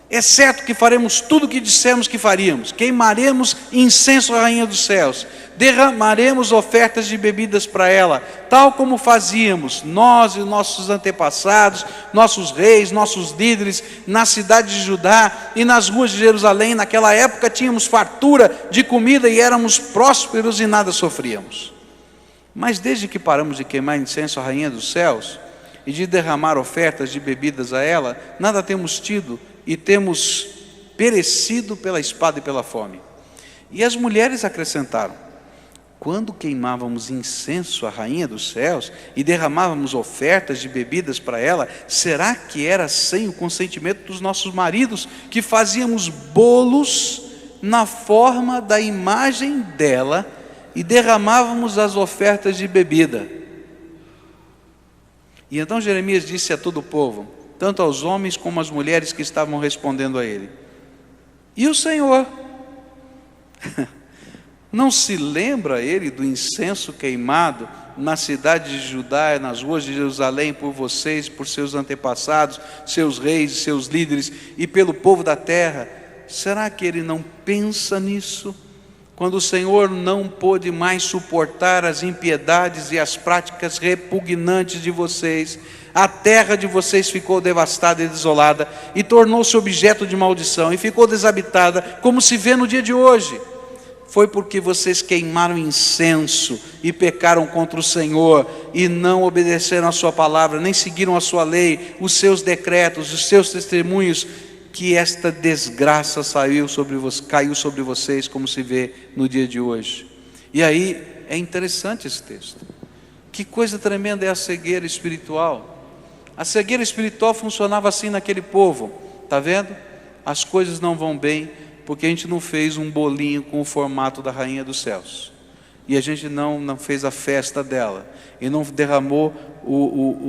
É certo que faremos tudo o que dissemos que faríamos, queimaremos incenso à rainha dos céus, derramaremos ofertas de bebidas para ela, tal como fazíamos nós e nossos antepassados, nossos reis, nossos líderes, na cidade de Judá e nas ruas de Jerusalém. Naquela época tínhamos fartura de comida e éramos prósperos e nada sofríamos. Mas desde que paramos de queimar incenso à rainha dos céus e de derramar ofertas de bebidas a ela, nada temos tido e temos perecido pela espada e pela fome. E as mulheres acrescentaram: quando queimávamos incenso à rainha dos céus e derramávamos ofertas de bebidas para ela, será que era sem o consentimento dos nossos maridos que fazíamos bolos na forma da imagem dela e derramávamos as ofertas de bebida? E então Jeremias disse a todo o povo, tanto aos homens como às mulheres que estavam respondendo a ele: e o Senhor? Não se lembra ele do incenso queimado na cidade de Judá e nas ruas de Jerusalém por vocês, por seus antepassados, seus reis e seus líderes e pelo povo da terra? Será que ele não pensa nisso? Quando o Senhor não pôde mais suportar as impiedades e as práticas repugnantes de vocês, a terra de vocês ficou devastada e desolada, e tornou-se objeto de maldição, e ficou desabitada, como se vê no dia de hoje. Foi porque vocês queimaram incenso e pecaram contra o Senhor, e não obedeceram a sua palavra, nem seguiram a sua lei, os seus decretos, os seus testemunhos, que esta desgraça caiu sobre vocês, como se vê no dia de hoje. E aí é interessante esse texto. Que coisa tremenda é a cegueira espiritual. A cegueira espiritual funcionava assim naquele povo. Está vendo? As coisas não vão bem porque a gente não fez um bolinho com o formato da rainha dos céus, e a gente não fez a festa dela, e não derramou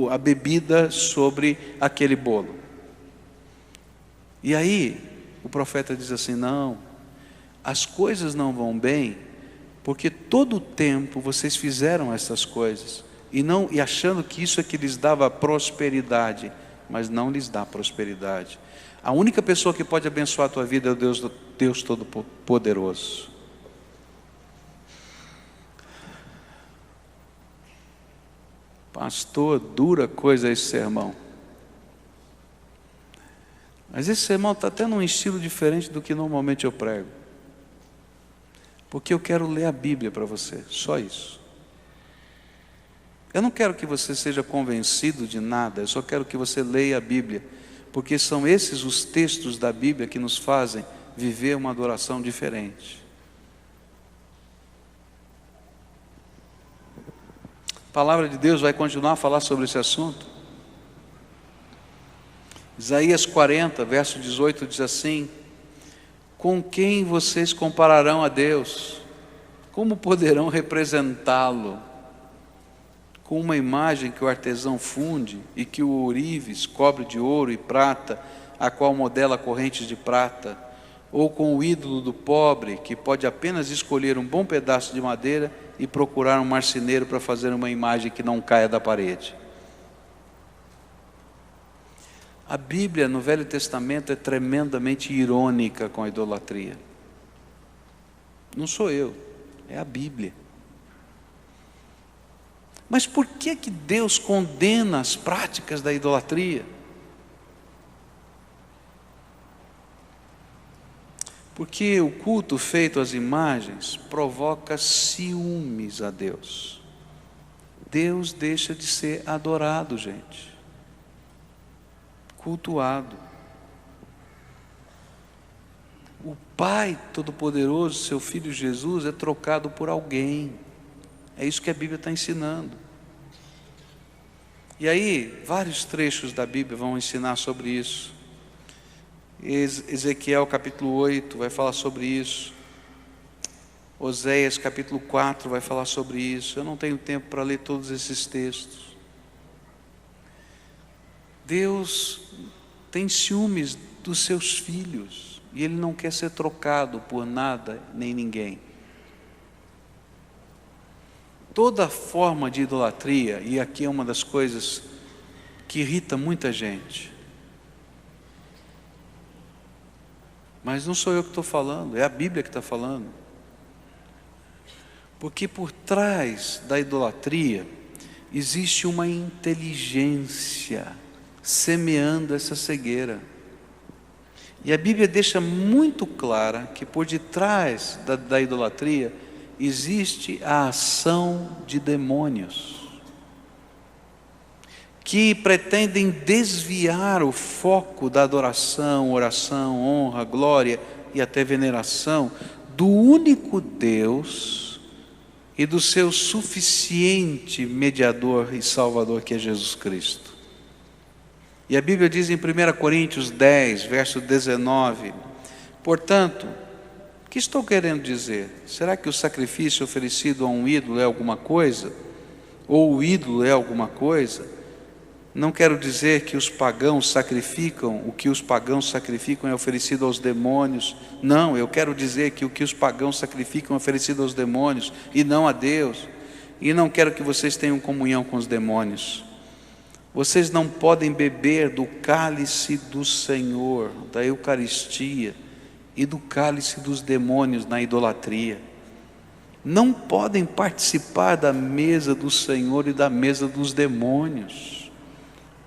a bebida sobre aquele bolo. E aí o profeta diz assim: não, as coisas não vão bem porque todo o tempo vocês fizeram essas coisas e achando que isso é que lhes dava prosperidade, mas não lhes dá prosperidade. A única pessoa que pode abençoar a tua vida é o Deus Todo-Poderoso. Pastor, dura coisa esse sermão. Mas esse sermão está até num estilo diferente do que normalmente eu prego, porque eu quero ler a Bíblia para você, só isso. Eu não quero que você seja convencido de nada, eu só quero que você leia a Bíblia, porque são esses os textos da Bíblia que nos fazem viver uma adoração diferente. A palavra de Deus vai continuar a falar sobre esse assunto. Isaías 40, verso 18 diz assim: com quem vocês compararão a Deus? Como poderão representá-lo? Com uma imagem que o artesão funde e que o ourives cobre de ouro e prata, a qual modela correntes de prata? Ou com o ídolo do pobre, que pode apenas escolher um bom pedaço de madeira e procurar um marceneiro para fazer uma imagem que não caia da parede? A Bíblia no Velho Testamento é tremendamente irônica com a idolatria. Não sou eu, é a Bíblia. Mas por que Deus condena as práticas da idolatria? Porque o culto feito às imagens provoca ciúmes a Deus. Deus deixa de ser adorado, gente, cultuado. O Pai Todo-Poderoso, seu Filho Jesus, é trocado por alguém. É isso que a Bíblia está ensinando. E aí, vários trechos da Bíblia vão ensinar sobre isso. Ezequiel capítulo 8 vai falar sobre isso. Oséias capítulo 4 vai falar sobre isso. Eu não tenho tempo para ler todos esses textos. Deus tem ciúmes dos seus filhos e Ele não quer ser trocado por nada nem ninguém. Toda forma de idolatria, e aqui é uma das coisas que irrita muita gente, mas não sou eu que estou falando, é a Bíblia que está falando. Porque por trás da idolatria existe uma inteligência semeando essa cegueira. E a Bíblia deixa muito clara que por detrás da idolatria existe a ação de demônios que pretendem desviar o foco da adoração, oração, honra, glória e até veneração do único Deus e do seu suficiente mediador e salvador, que é Jesus Cristo. E a Bíblia diz em 1 Coríntios 10, verso 19: portanto, o que estou querendo dizer? Será que o sacrifício oferecido a um ídolo é alguma coisa? Ou o ídolo é alguma coisa? Não quero dizer que os pagãos sacrificam, o que os pagãos sacrificam é oferecido aos demônios. Não, eu quero dizer que o que os pagãos sacrificam é oferecido aos demônios e não a Deus. E não quero que vocês tenham comunhão com os demônios. Vocês não podem beber do cálice do Senhor, da Eucaristia, e do cálice dos demônios na idolatria. Não podem participar da mesa do Senhor e da mesa dos demônios.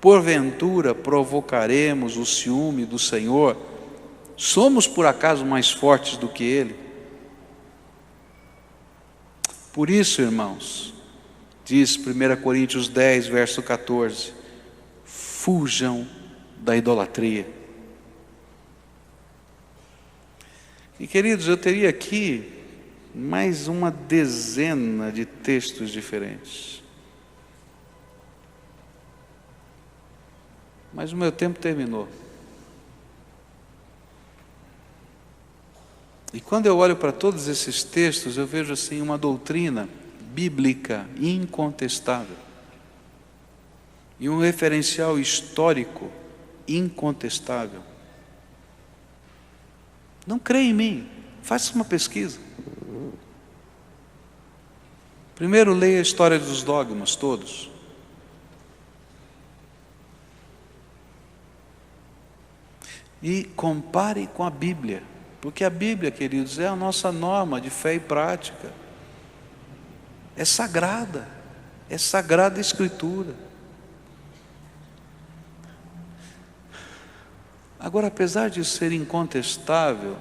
Porventura provocaremos o ciúme do Senhor? Somos por acaso mais fortes do que Ele? Por isso, irmãos, diz 1 Coríntios 10, verso 14: fujam da idolatria. E queridos, eu teria aqui mais uma dezena de textos diferentes, mas o meu tempo terminou. E quando eu olho para todos esses textos, eu vejo assim uma doutrina bíblica incontestável e um referencial histórico incontestável. Não creia em mim, faça uma pesquisa. Primeiro, leia a história dos dogmas todos. E compare com a Bíblia, porque a Bíblia, queridos, é a nossa norma de fé e prática. É sagrada a Escritura. Agora, apesar de ser incontestável,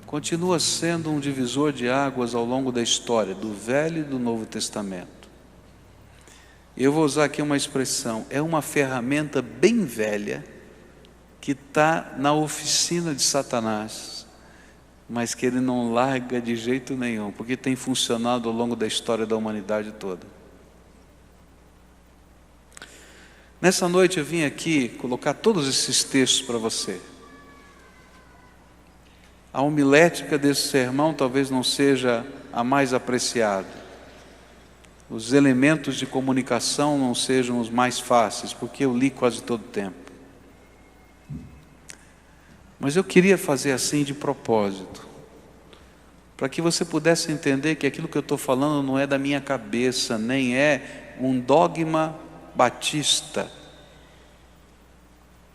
continua sendo um divisor de águas ao longo da história, do Velho e do Novo Testamento. Eu vou usar aqui uma expressão, é uma ferramenta bem velha, que está na oficina de Satanás, mas que ele não larga de jeito nenhum, porque tem funcionado ao longo da história da humanidade toda. Nessa noite eu vim aqui colocar todos esses textos para você. A homilética desse sermão talvez não seja a mais apreciada. Os elementos de comunicação não sejam os mais fáceis, porque eu li quase todo o tempo. Mas eu queria fazer assim de propósito, para que você pudesse entender que aquilo que eu estou falando não é da minha cabeça, nem é um dogma batista,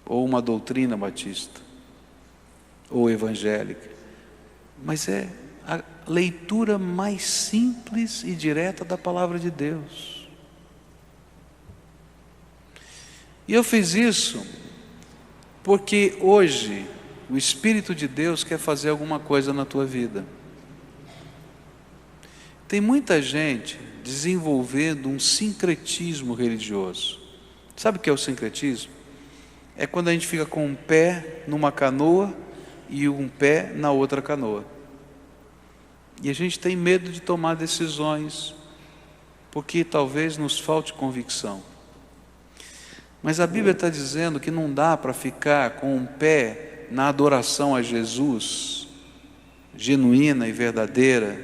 ou uma doutrina batista, ou evangélica, mas é a leitura mais simples e direta da palavra de Deus. E eu fiz isso porque hoje o Espírito de Deus quer fazer alguma coisa na tua vida. Tem muita gente desenvolvendo um sincretismo religioso. Sabe o que é o sincretismo? É quando a gente fica com um pé numa canoa e um pé na outra canoa. E a gente tem medo de tomar decisões, porque talvez nos falte convicção. Mas a Bíblia está dizendo que não dá para ficar com um pé na adoração a Jesus, genuína e verdadeira,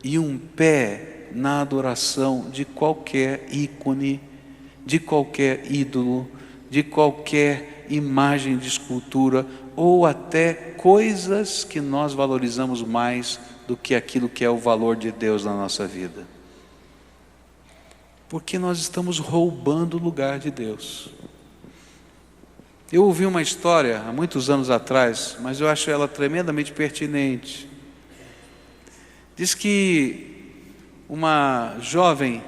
e um pé na adoração de qualquer ícone, de qualquer ídolo, de qualquer imagem de escultura, ou até coisas que nós valorizamos mais do que aquilo que é o valor de Deus na nossa vida. Porque nós estamos roubando o lugar de Deus. Eu ouvi uma história há muitos anos atrás, mas eu acho ela tremendamente pertinente. Diz que uma jovem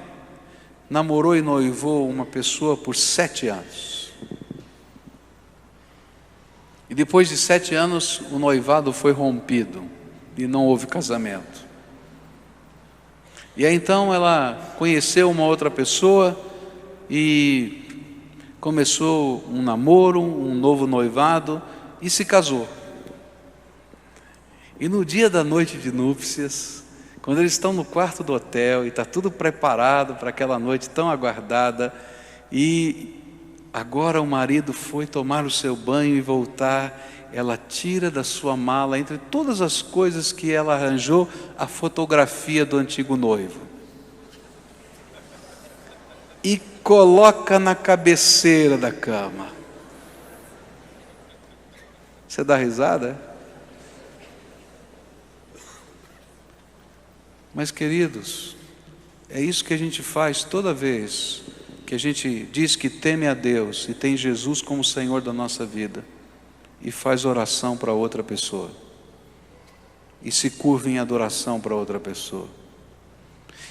namorou e noivou uma pessoa por 7 anos. E depois de 7 anos, o noivado foi rompido e não houve casamento. E aí então ela conheceu uma outra pessoa e começou um namoro, um novo noivado e se casou. E no dia da noite de núpcias, quando eles estão no quarto do hotel e está tudo preparado para aquela noite tão aguardada, e agora o marido foi tomar o seu banho e voltar, ela tira da sua mala, entre todas as coisas que ela arranjou, a fotografia do antigo noivo. E coloca na cabeceira da cama. Você dá risada? Mas, queridos, é isso que a gente faz toda vez que a gente diz que teme a Deus e tem Jesus como Senhor da nossa vida e faz oração para outra pessoa e se curva em adoração para outra pessoa.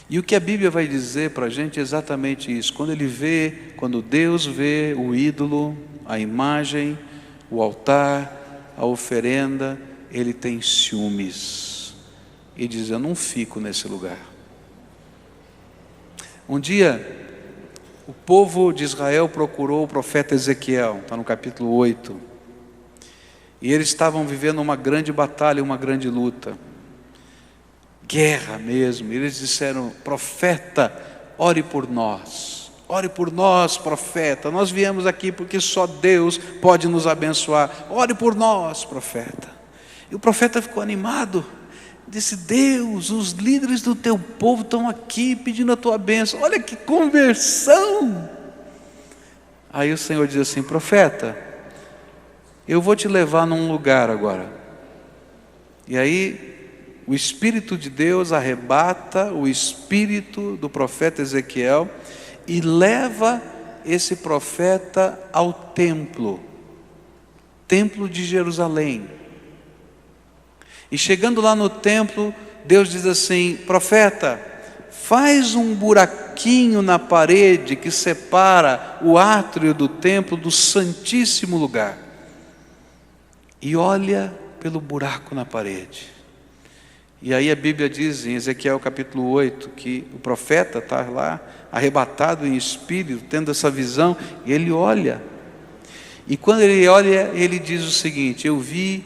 E o que a Bíblia vai dizer para a gente é exatamente isso. Quando Deus vê o ídolo, a imagem, o altar, a oferenda, Ele tem ciúmes e diz: eu não fico nesse lugar. Um dia o povo de Israel procurou o profeta Ezequiel, está no capítulo 8, e eles estavam vivendo uma grande batalha, uma grande luta, guerra mesmo. Eles disseram: profeta, ore por nós, profeta, nós viemos aqui porque só Deus pode nos abençoar, ore por nós, profeta. E o profeta ficou animado, disse: Deus, os líderes do teu povo estão aqui pedindo a tua bênção, olha que conversão. Aí o Senhor diz assim: profeta, eu vou te levar num lugar agora. E aí o Espírito de Deus arrebata o espírito do profeta Ezequiel e leva esse profeta ao templo de Jerusalém. E chegando lá no templo, Deus diz assim: profeta, faz um buraquinho na parede que separa o átrio do templo do santíssimo lugar, e olha pelo buraco na parede. E aí a Bíblia diz em Ezequiel capítulo 8 que o profeta está lá arrebatado em espírito, tendo essa visão, e ele olha, e quando ele olha, ele diz o seguinte: eu vi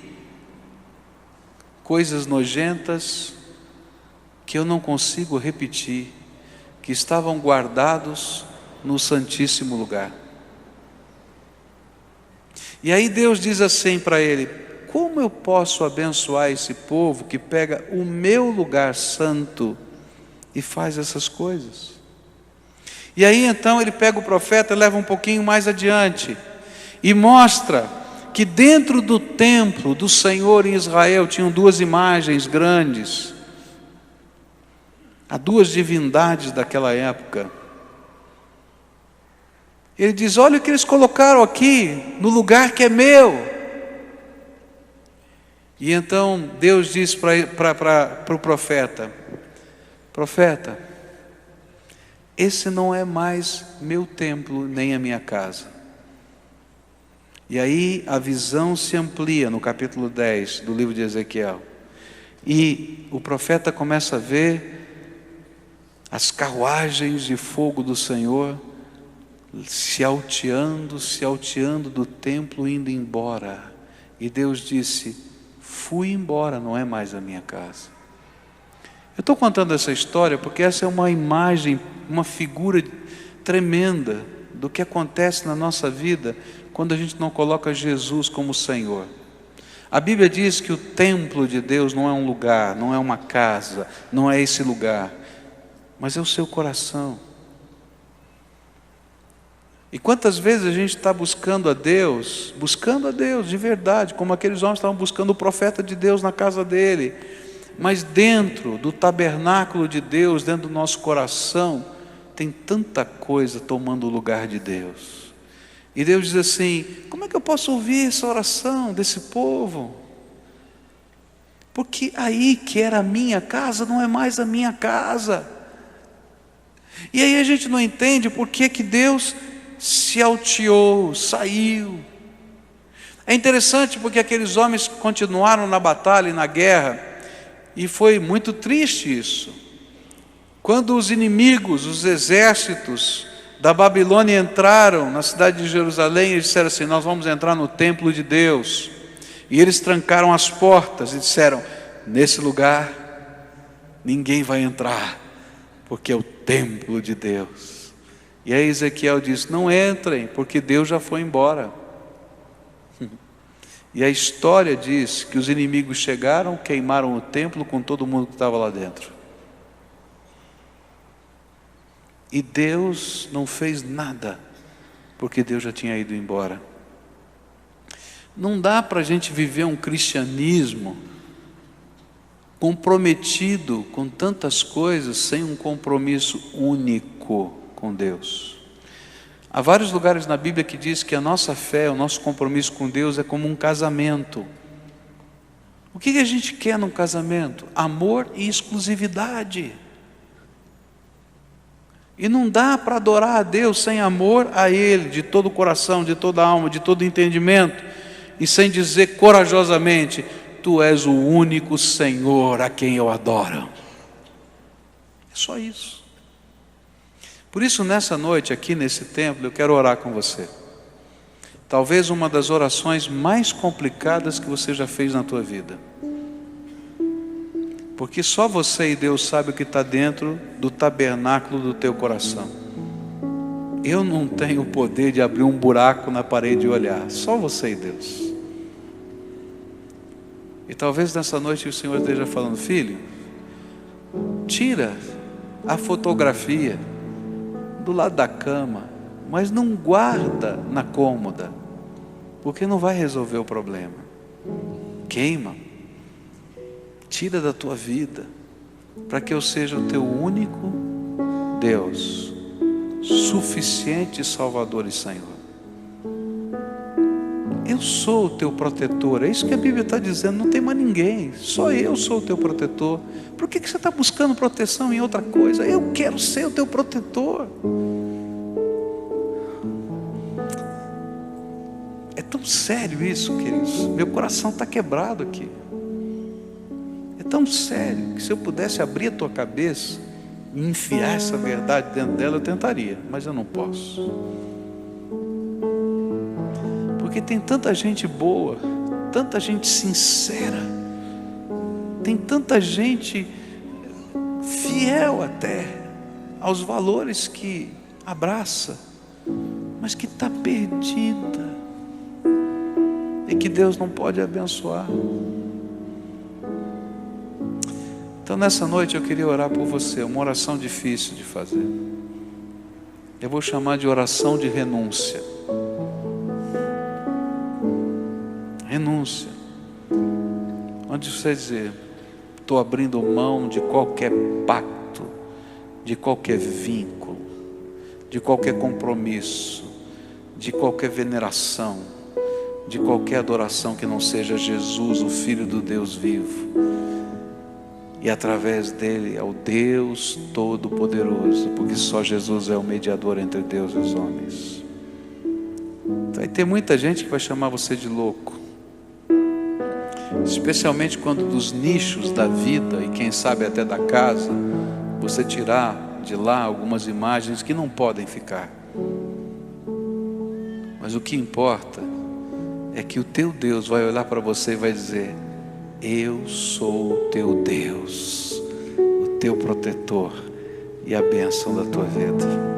coisas nojentas que eu não consigo repetir, que estavam guardados no santíssimo lugar. E aí Deus diz assim para ele: como eu posso abençoar esse povo que pega o meu lugar santo e faz essas coisas? E aí então ele pega o profeta, leva um pouquinho mais adiante e mostra que dentro do templo do Senhor em Israel tinham 2 imagens grandes, há 2 divindades daquela época. Ele diz: olha o que eles colocaram aqui no lugar que é meu. E então Deus diz para o profeta: profeta, esse não é mais meu templo, nem a minha casa. E aí a visão se amplia no capítulo 10 do livro de Ezequiel. E o profeta começa a ver as carruagens de fogo do Senhor se alteando do templo, indo embora. E Deus disse: fui embora, não é mais a minha casa. Eu estou contando essa história porque essa é uma imagem, uma figura tremenda do que acontece na nossa vida quando a gente não coloca Jesus como Senhor. A Bíblia diz que o templo de Deus não é um lugar, não é uma casa, não é esse lugar, mas é o seu coração. E quantas vezes a gente está buscando a Deus de verdade, como aqueles homens estavam buscando o profeta de Deus na casa dele, mas dentro do tabernáculo de Deus, dentro do nosso coração, tem tanta coisa tomando o lugar de Deus. E Deus diz assim: como é que eu posso ouvir essa oração desse povo? Porque aí que era a minha casa, não é mais a minha casa. E aí a gente não entende por que Deus se alteou, saiu. É interessante porque aqueles homens continuaram na batalha e na guerra, e foi muito triste isso. Quando os inimigos, os exércitos da Babilônia entraram na cidade de Jerusalém, eles disseram assim: nós vamos entrar no templo de Deus. E eles trancaram as portas e disseram: nesse lugar ninguém vai entrar, porque é o templo de Deus. E aí Ezequiel diz: não entrem, porque Deus já foi embora. E a história diz que os inimigos chegaram, queimaram o templo com todo mundo que estava lá dentro. E Deus não fez nada, porque Deus já tinha ido embora. Não dá para a gente viver um cristianismo comprometido com tantas coisas, sem um compromisso único com Deus. Há vários lugares na Bíblia que diz que a nossa fé, o nosso compromisso com Deus é como um casamento. O que a gente quer num casamento? Amor e exclusividade. E não dá para adorar a Deus sem amor a Ele, de todo o coração, de toda a alma, de todo o entendimento, e sem dizer corajosamente: Tu és o único Senhor a quem eu adoro. É só isso. Por isso, nessa noite, aqui nesse templo, eu quero orar com você. Talvez uma das orações mais complicadas que você já fez na tua vida. Porque só você e Deus sabem o que está dentro do tabernáculo do teu coração. Eu não tenho o poder de abrir um buraco na parede e olhar. Só você e Deus. E talvez nessa noite o Senhor esteja falando: filho, tira a fotografia do lado da cama, mas não guarda na cômoda, porque não vai resolver o problema. Queima, tira da tua vida, para que eu seja o teu único Deus, suficiente Salvador e Senhor. Eu sou o teu protetor. É isso que a Bíblia está dizendo. Não tem mais ninguém, só eu sou o teu protetor. Por que você está buscando proteção em outra coisa? Eu quero ser o teu protetor. É tão sério isso, queridos. Meu coração está quebrado aqui. É tão sério que se eu pudesse abrir a tua cabeça e enfiar essa verdade dentro dela, eu tentaria, mas eu não posso. Porque tem tanta gente boa, tanta gente sincera, tem tanta gente fiel até aos valores que abraça, mas que está perdida e que Deus não pode abençoar. Então nessa noite eu queria orar por você, uma oração difícil de fazer. Eu vou chamar de oração de renúncia. Renúncia, onde você dizer: estou abrindo mão de qualquer pacto, de qualquer vínculo, de qualquer compromisso, de qualquer veneração, de qualquer adoração que não seja Jesus, o Filho do Deus vivo. E através dele é o Deus Todo-Poderoso, porque só Jesus é o mediador entre Deus e os homens. Vai ter muita gente que vai chamar você de louco, especialmente quando dos nichos da vida, e quem sabe até da casa, você tirar de lá algumas imagens que não podem ficar. Mas o que importa é que o teu Deus vai olhar para você e vai dizer: eu sou o teu Deus, o teu protetor e a bênção da tua vida.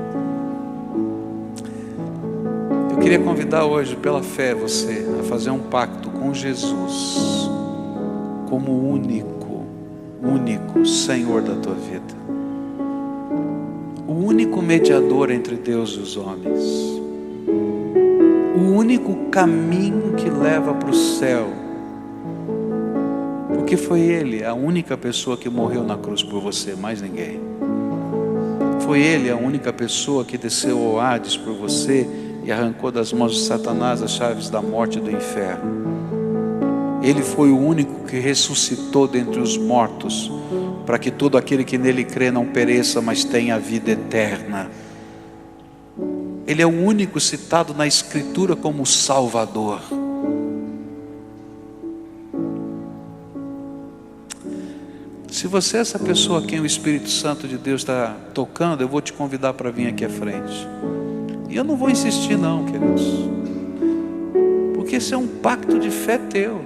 Eu queria convidar hoje, pela fé, você a fazer um pacto com Jesus como o único Senhor da tua vida, o único mediador entre Deus e os homens, o único caminho que leva para o céu, porque foi Ele a única pessoa que morreu na cruz por você, mais ninguém. Foi Ele a única pessoa que desceu ao Hades por você e arrancou das mãos de Satanás as chaves da morte e do inferno. Ele foi o único que ressuscitou dentre os mortos, para que todo aquele que nele crê não pereça, mas tenha a vida eterna. Ele é o único citado na Escritura como Salvador. Se você é essa pessoa a quem o Espírito Santo de Deus está tocando, eu vou te convidar para vir aqui à frente. E eu não vou insistir não, queridos, porque esse é um pacto de fé teu.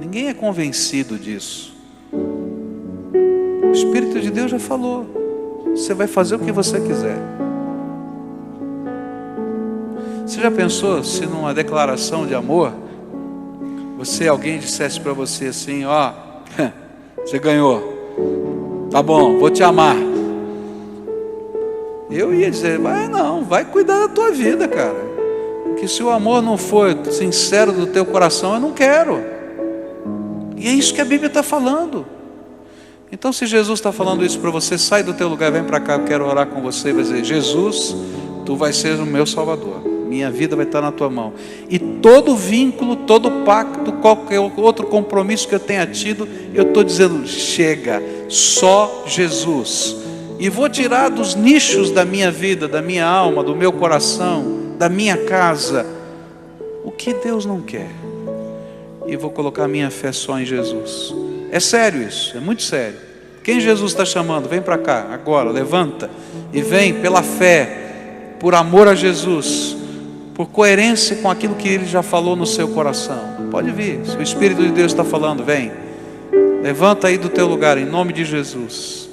Ninguém é convencido disso. O Espírito de Deus já falou: você vai fazer o que você quiser. Você já pensou se numa declaração de amor, alguém dissesse para você assim: ó, você ganhou, tá bom, vou te amar. Eu ia dizer: vai cuidar da tua vida, cara, porque se o amor não for sincero do teu coração, eu não quero. E é isso que a Bíblia está falando. Então, se Jesus está falando isso para você, sai do teu lugar, vem para cá, eu quero orar com você. E vai dizer: Jesus, tu vai ser o meu Salvador, minha vida vai estar na tua mão, e todo vínculo, todo pacto, qualquer outro compromisso que eu tenha tido, eu estou dizendo: chega, só Jesus. E vou tirar dos nichos da minha vida, da minha alma, do meu coração, da minha casa, o que Deus não quer, e vou colocar minha fé só em Jesus. É sério isso, é muito sério. Quem Jesus está chamando, vem para cá agora, levanta e vem pela fé, por amor a Jesus, por coerência com aquilo que Ele já falou no seu coração. Pode vir, se o Espírito de Deus está falando, vem, levanta aí do teu lugar, em nome de Jesus.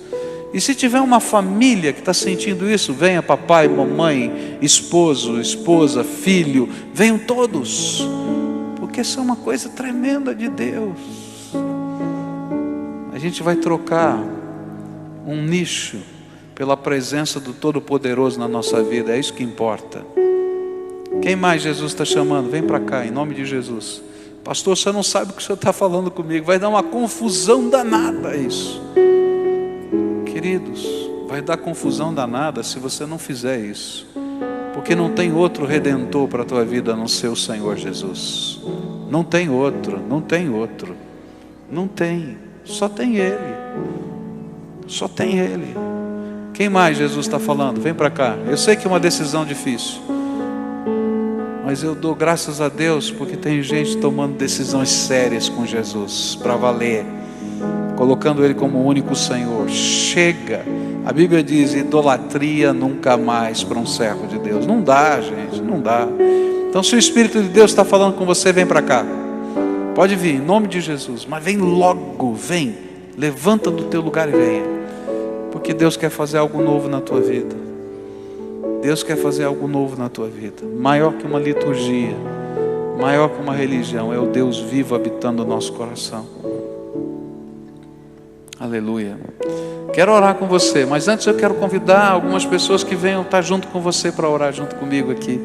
E se tiver uma família que está sentindo isso, venha papai, mamãe, esposo, esposa, filho, venham todos, porque isso é uma coisa tremenda de Deus. A gente vai trocar um nicho pela presença do Todo-Poderoso na nossa vida, é isso que importa. Quem mais Jesus está chamando? Vem para cá, em nome de Jesus. Pastor, você não sabe o que o senhor está falando comigo, vai dar uma confusão danada isso. Queridos, vai dar confusão danada se você não fizer isso, porque não tem outro Redentor para a tua vida a não ser o Senhor Jesus. Não tem outro, não tem outro, não tem, só tem Ele, só tem Ele. Quem mais Jesus está falando? Vem para cá. Eu sei que é uma decisão difícil, mas eu dou graças a Deus porque tem gente tomando decisões sérias com Jesus, para valer, colocando Ele como o único Senhor. Chega, a Bíblia diz: idolatria nunca mais para um servo de Deus. Não dá, gente, não dá. Então, se o Espírito de Deus está falando com você, vem para cá, pode vir, em nome de Jesus, mas vem logo, vem, levanta do teu lugar e venha, porque Deus quer fazer algo novo na tua vida. Deus quer fazer algo novo na tua vida, maior que uma liturgia, maior que uma religião, é o Deus vivo habitando o nosso coração. Aleluia. Quero orar com você, mas antes eu quero convidar algumas pessoas que venham estar junto com você para orar junto comigo aqui.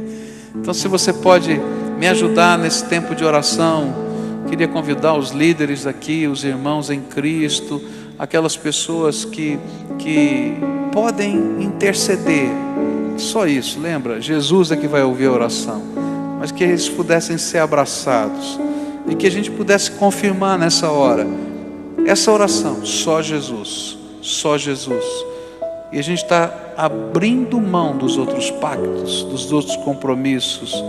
Então, se você pode me ajudar nesse tempo de oração, queria convidar os líderes aqui, os irmãos em Cristo, aquelas pessoas que podem interceder. Só isso, lembra? Jesus é que vai ouvir a oração, mas que eles pudessem ser abraçados, e que a gente pudesse confirmar nessa hora, essa oração, só Jesus, só Jesus. E a gente está abrindo mão dos outros pactos, dos outros compromissos,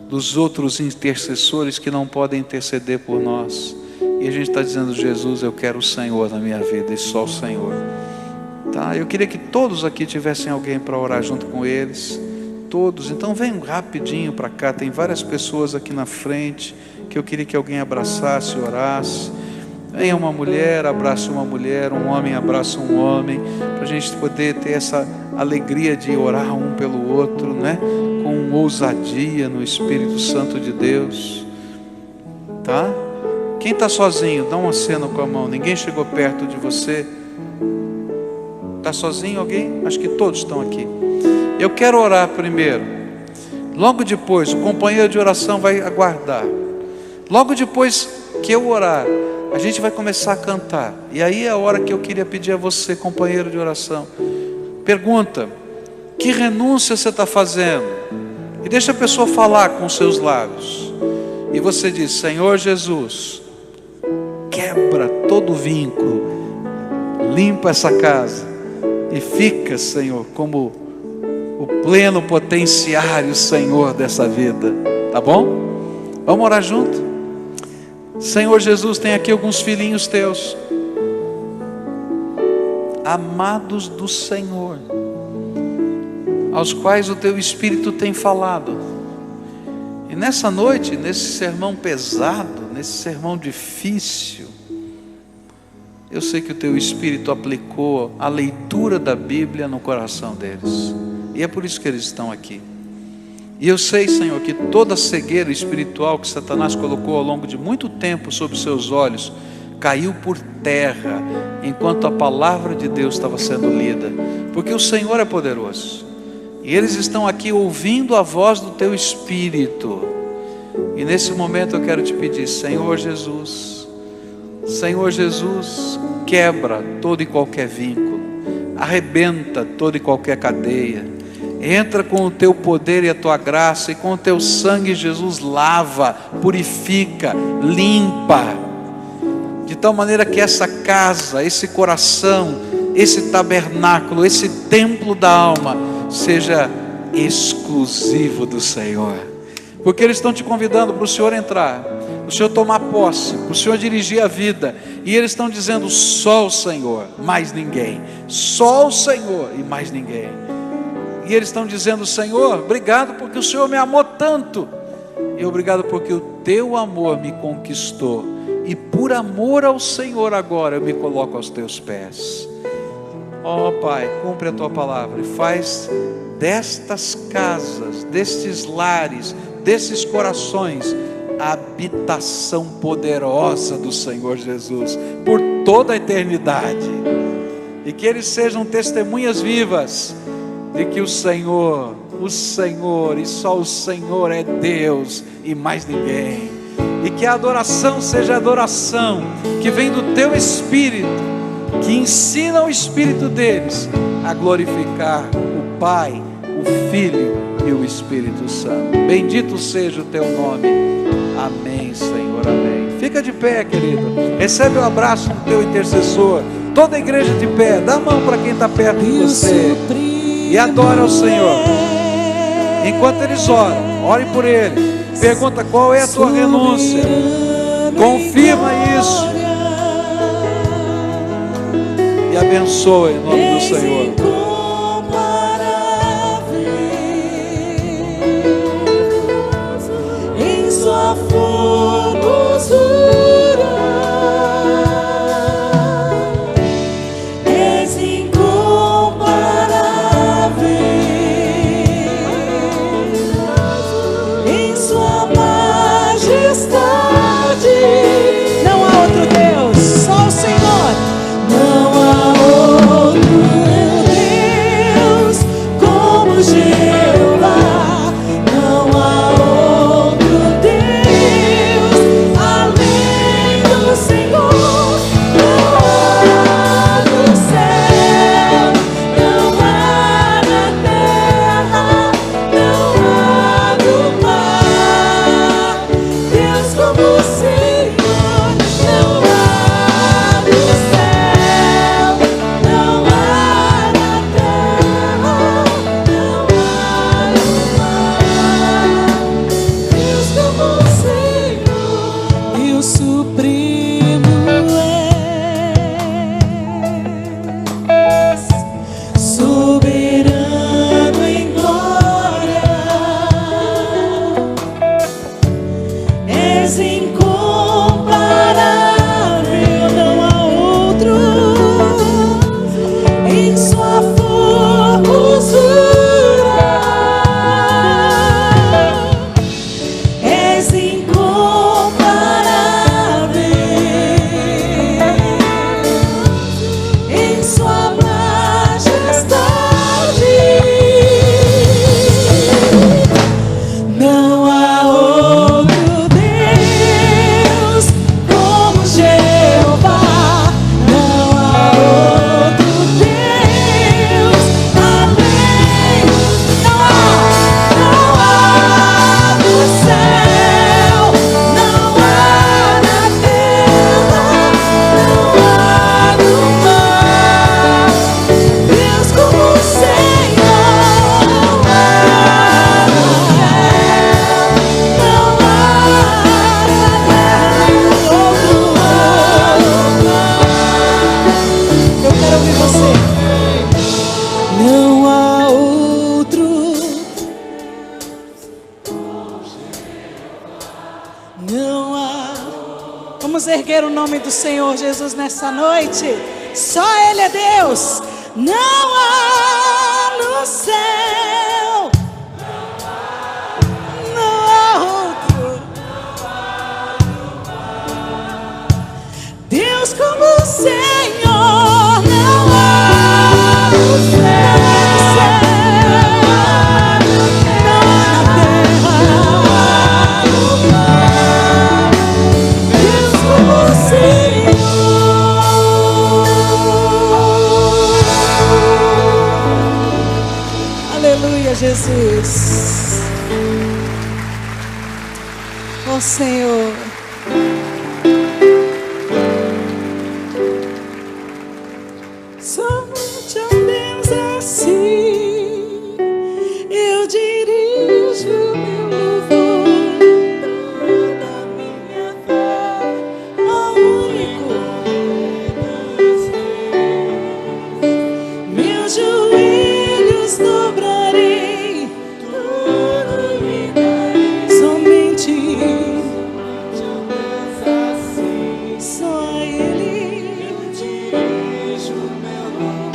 dos outros intercessores que não podem interceder por nós. E a gente está dizendo: Jesus, eu quero o Senhor na minha vida, e só o Senhor. Tá? Eu queria que todos aqui tivessem alguém para orar junto com eles. Todos, então venham rapidinho para cá. Tem várias pessoas aqui na frente que eu queria que alguém abraçasse, orasse. Venha uma mulher, abrace uma mulher, um homem abraça um homem, para a gente poder ter essa alegria de orar um pelo outro, né? Com ousadia no Espírito Santo de Deus. Tá? Quem está sozinho, dá um aceno com a mão. Ninguém chegou perto de você. Está sozinho alguém? Acho que todos estão aqui. Eu quero orar primeiro. Logo depois, o companheiro de oração vai aguardar. Logo depois que eu orar, a gente vai começar a cantar. E aí é a hora que eu queria pedir a você, companheiro de oração, pergunta: que renúncia você está fazendo? E deixa a pessoa falar com os seus lábios. E você diz: Senhor Jesus, quebra todo vínculo, limpa essa casa e fica, Senhor, como o pleno potenciário, Senhor, dessa vida. Tá bom? Vamos orar junto? Senhor Jesus, tem aqui alguns filhinhos teus, amados do Senhor, aos quais o teu Espírito tem falado. E nessa noite, nesse sermão pesado, nesse sermão difícil, eu sei que o teu Espírito aplicou a leitura da Bíblia no coração deles, e é por isso que eles estão aqui. E eu sei, Senhor, que toda cegueira espiritual que Satanás colocou ao longo de muito tempo sobre os seus olhos caiu por terra enquanto a palavra de Deus estava sendo lida, porque o Senhor é poderoso. E eles estão aqui ouvindo a voz do teu Espírito. E nesse momento eu quero te pedir: Senhor Jesus, quebra todo e qualquer vínculo, arrebenta toda e qualquer cadeia. Entra com o teu poder e a tua graça, e com o teu sangue, Jesus, lava, purifica, limpa, de tal maneira que essa casa, esse coração, esse tabernáculo, esse templo da alma seja exclusivo do Senhor. Porque eles estão te convidando para o Senhor entrar, para o Senhor tomar posse, para o Senhor dirigir a vida. E eles estão dizendo: só o Senhor, mais ninguém. Só o Senhor e mais ninguém. E eles estão dizendo: Senhor, obrigado porque o Senhor me amou tanto. E obrigado porque o teu amor me conquistou. E por amor ao Senhor agora eu me coloco aos teus pés. Ó Pai, cumpre a tua palavra e faz destas casas, destes lares, desses corações, a habitação poderosa do Senhor Jesus por toda a eternidade. E que eles sejam testemunhas vivas de que o Senhor e só o Senhor é Deus e mais ninguém. E que a adoração seja a adoração que vem do teu Espírito, que ensina o Espírito deles a glorificar o Pai, o Filho e o Espírito Santo. Bendito seja o teu nome. Amém, Senhor, amém. Fica de pé, querido. Recebe o abraço do teu intercessor. Toda a igreja de pé. Dá a mão para quem está perto de você e adora o Senhor. Enquanto eles oram, ore por ele. Pergunta: qual é a tua renúncia? Confirma isso e abençoa em nome do Senhor. Em sua formosura és incomparável. Em sua majestade não há outro Deus, só o Senhor. Não há outro Deus. erguer o nome do Senhor Jesus nessa noite. Só Ele é Deus. Não há no céu, não há outro Deus como o Senhor. Não há no céu, não há na terra Deus como o Senhor. Aleluia, Jesus. Ó Senhor, somente a Deus assim eu dirijo meu louvor, toda minha fé ao único meus joelhos dobrarei, tudo me darei, somente só a Ele eu dirijo meu louvor.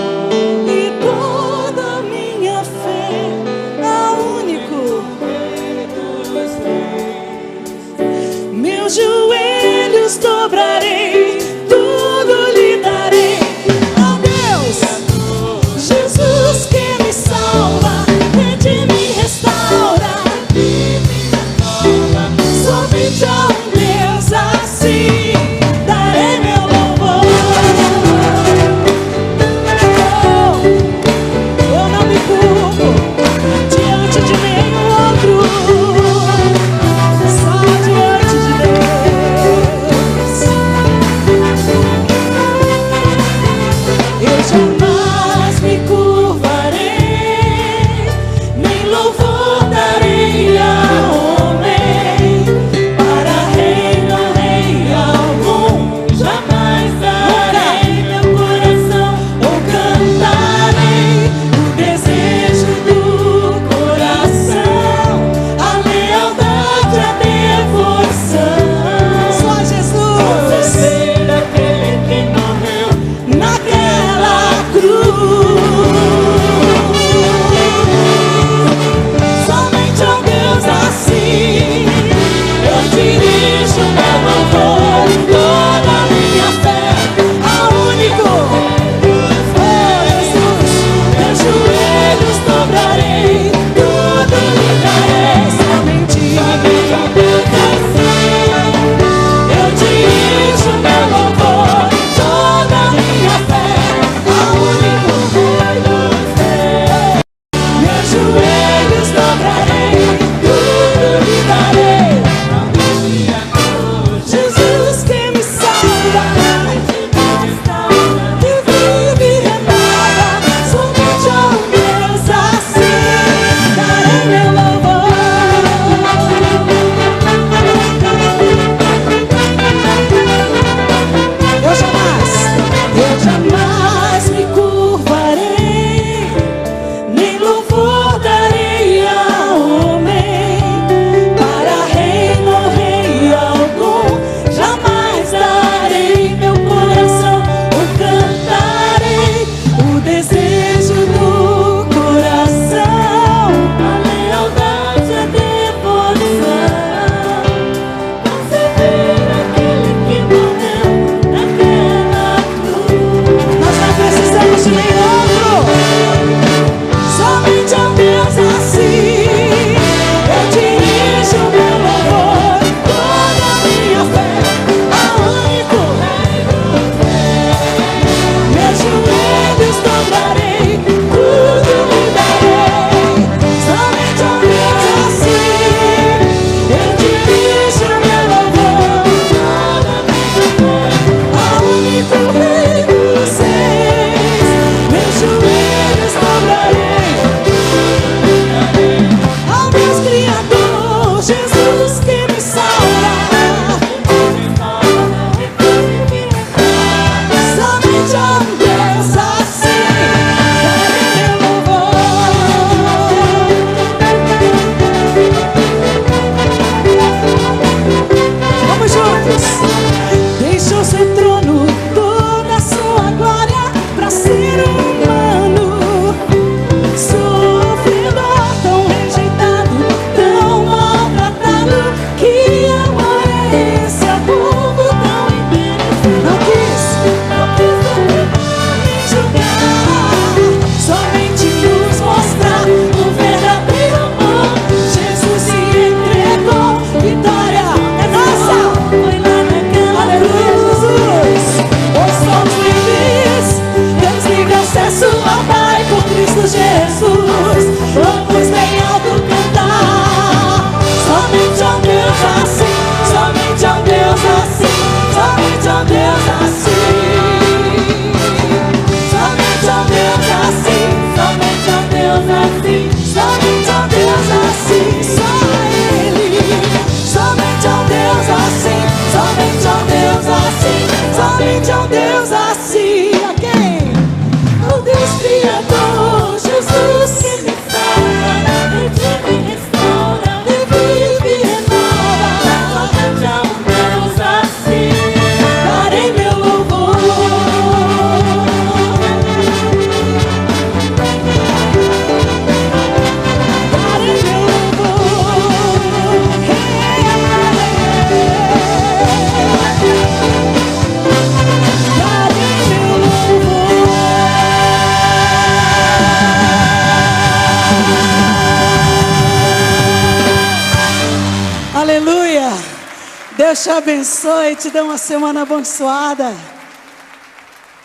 te abençoe e te dê uma semana abençoada.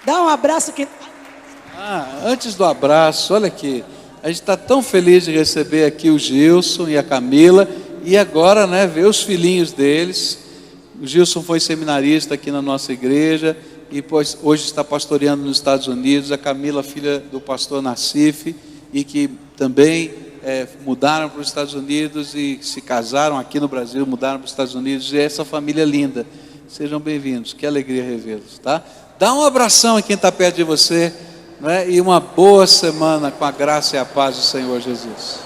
Dá um abraço que... Antes do abraço, olha aqui, a gente está tão feliz de receber aqui o Gilson e a Camila, e agora, né, ver os filhinhos deles. O Gilson foi seminarista aqui na nossa igreja, e hoje está pastoreando nos Estados Unidos. A Camila, filha do pastor Nassif, e que também mudaram para os Estados Unidos e se casaram aqui no Brasil, mudaram para os Estados Unidos, e essa família linda. Sejam bem-vindos, que alegria revê-los, tá? Dá um abração a quem está perto de você, né? E uma boa semana com a graça e a paz do Senhor Jesus.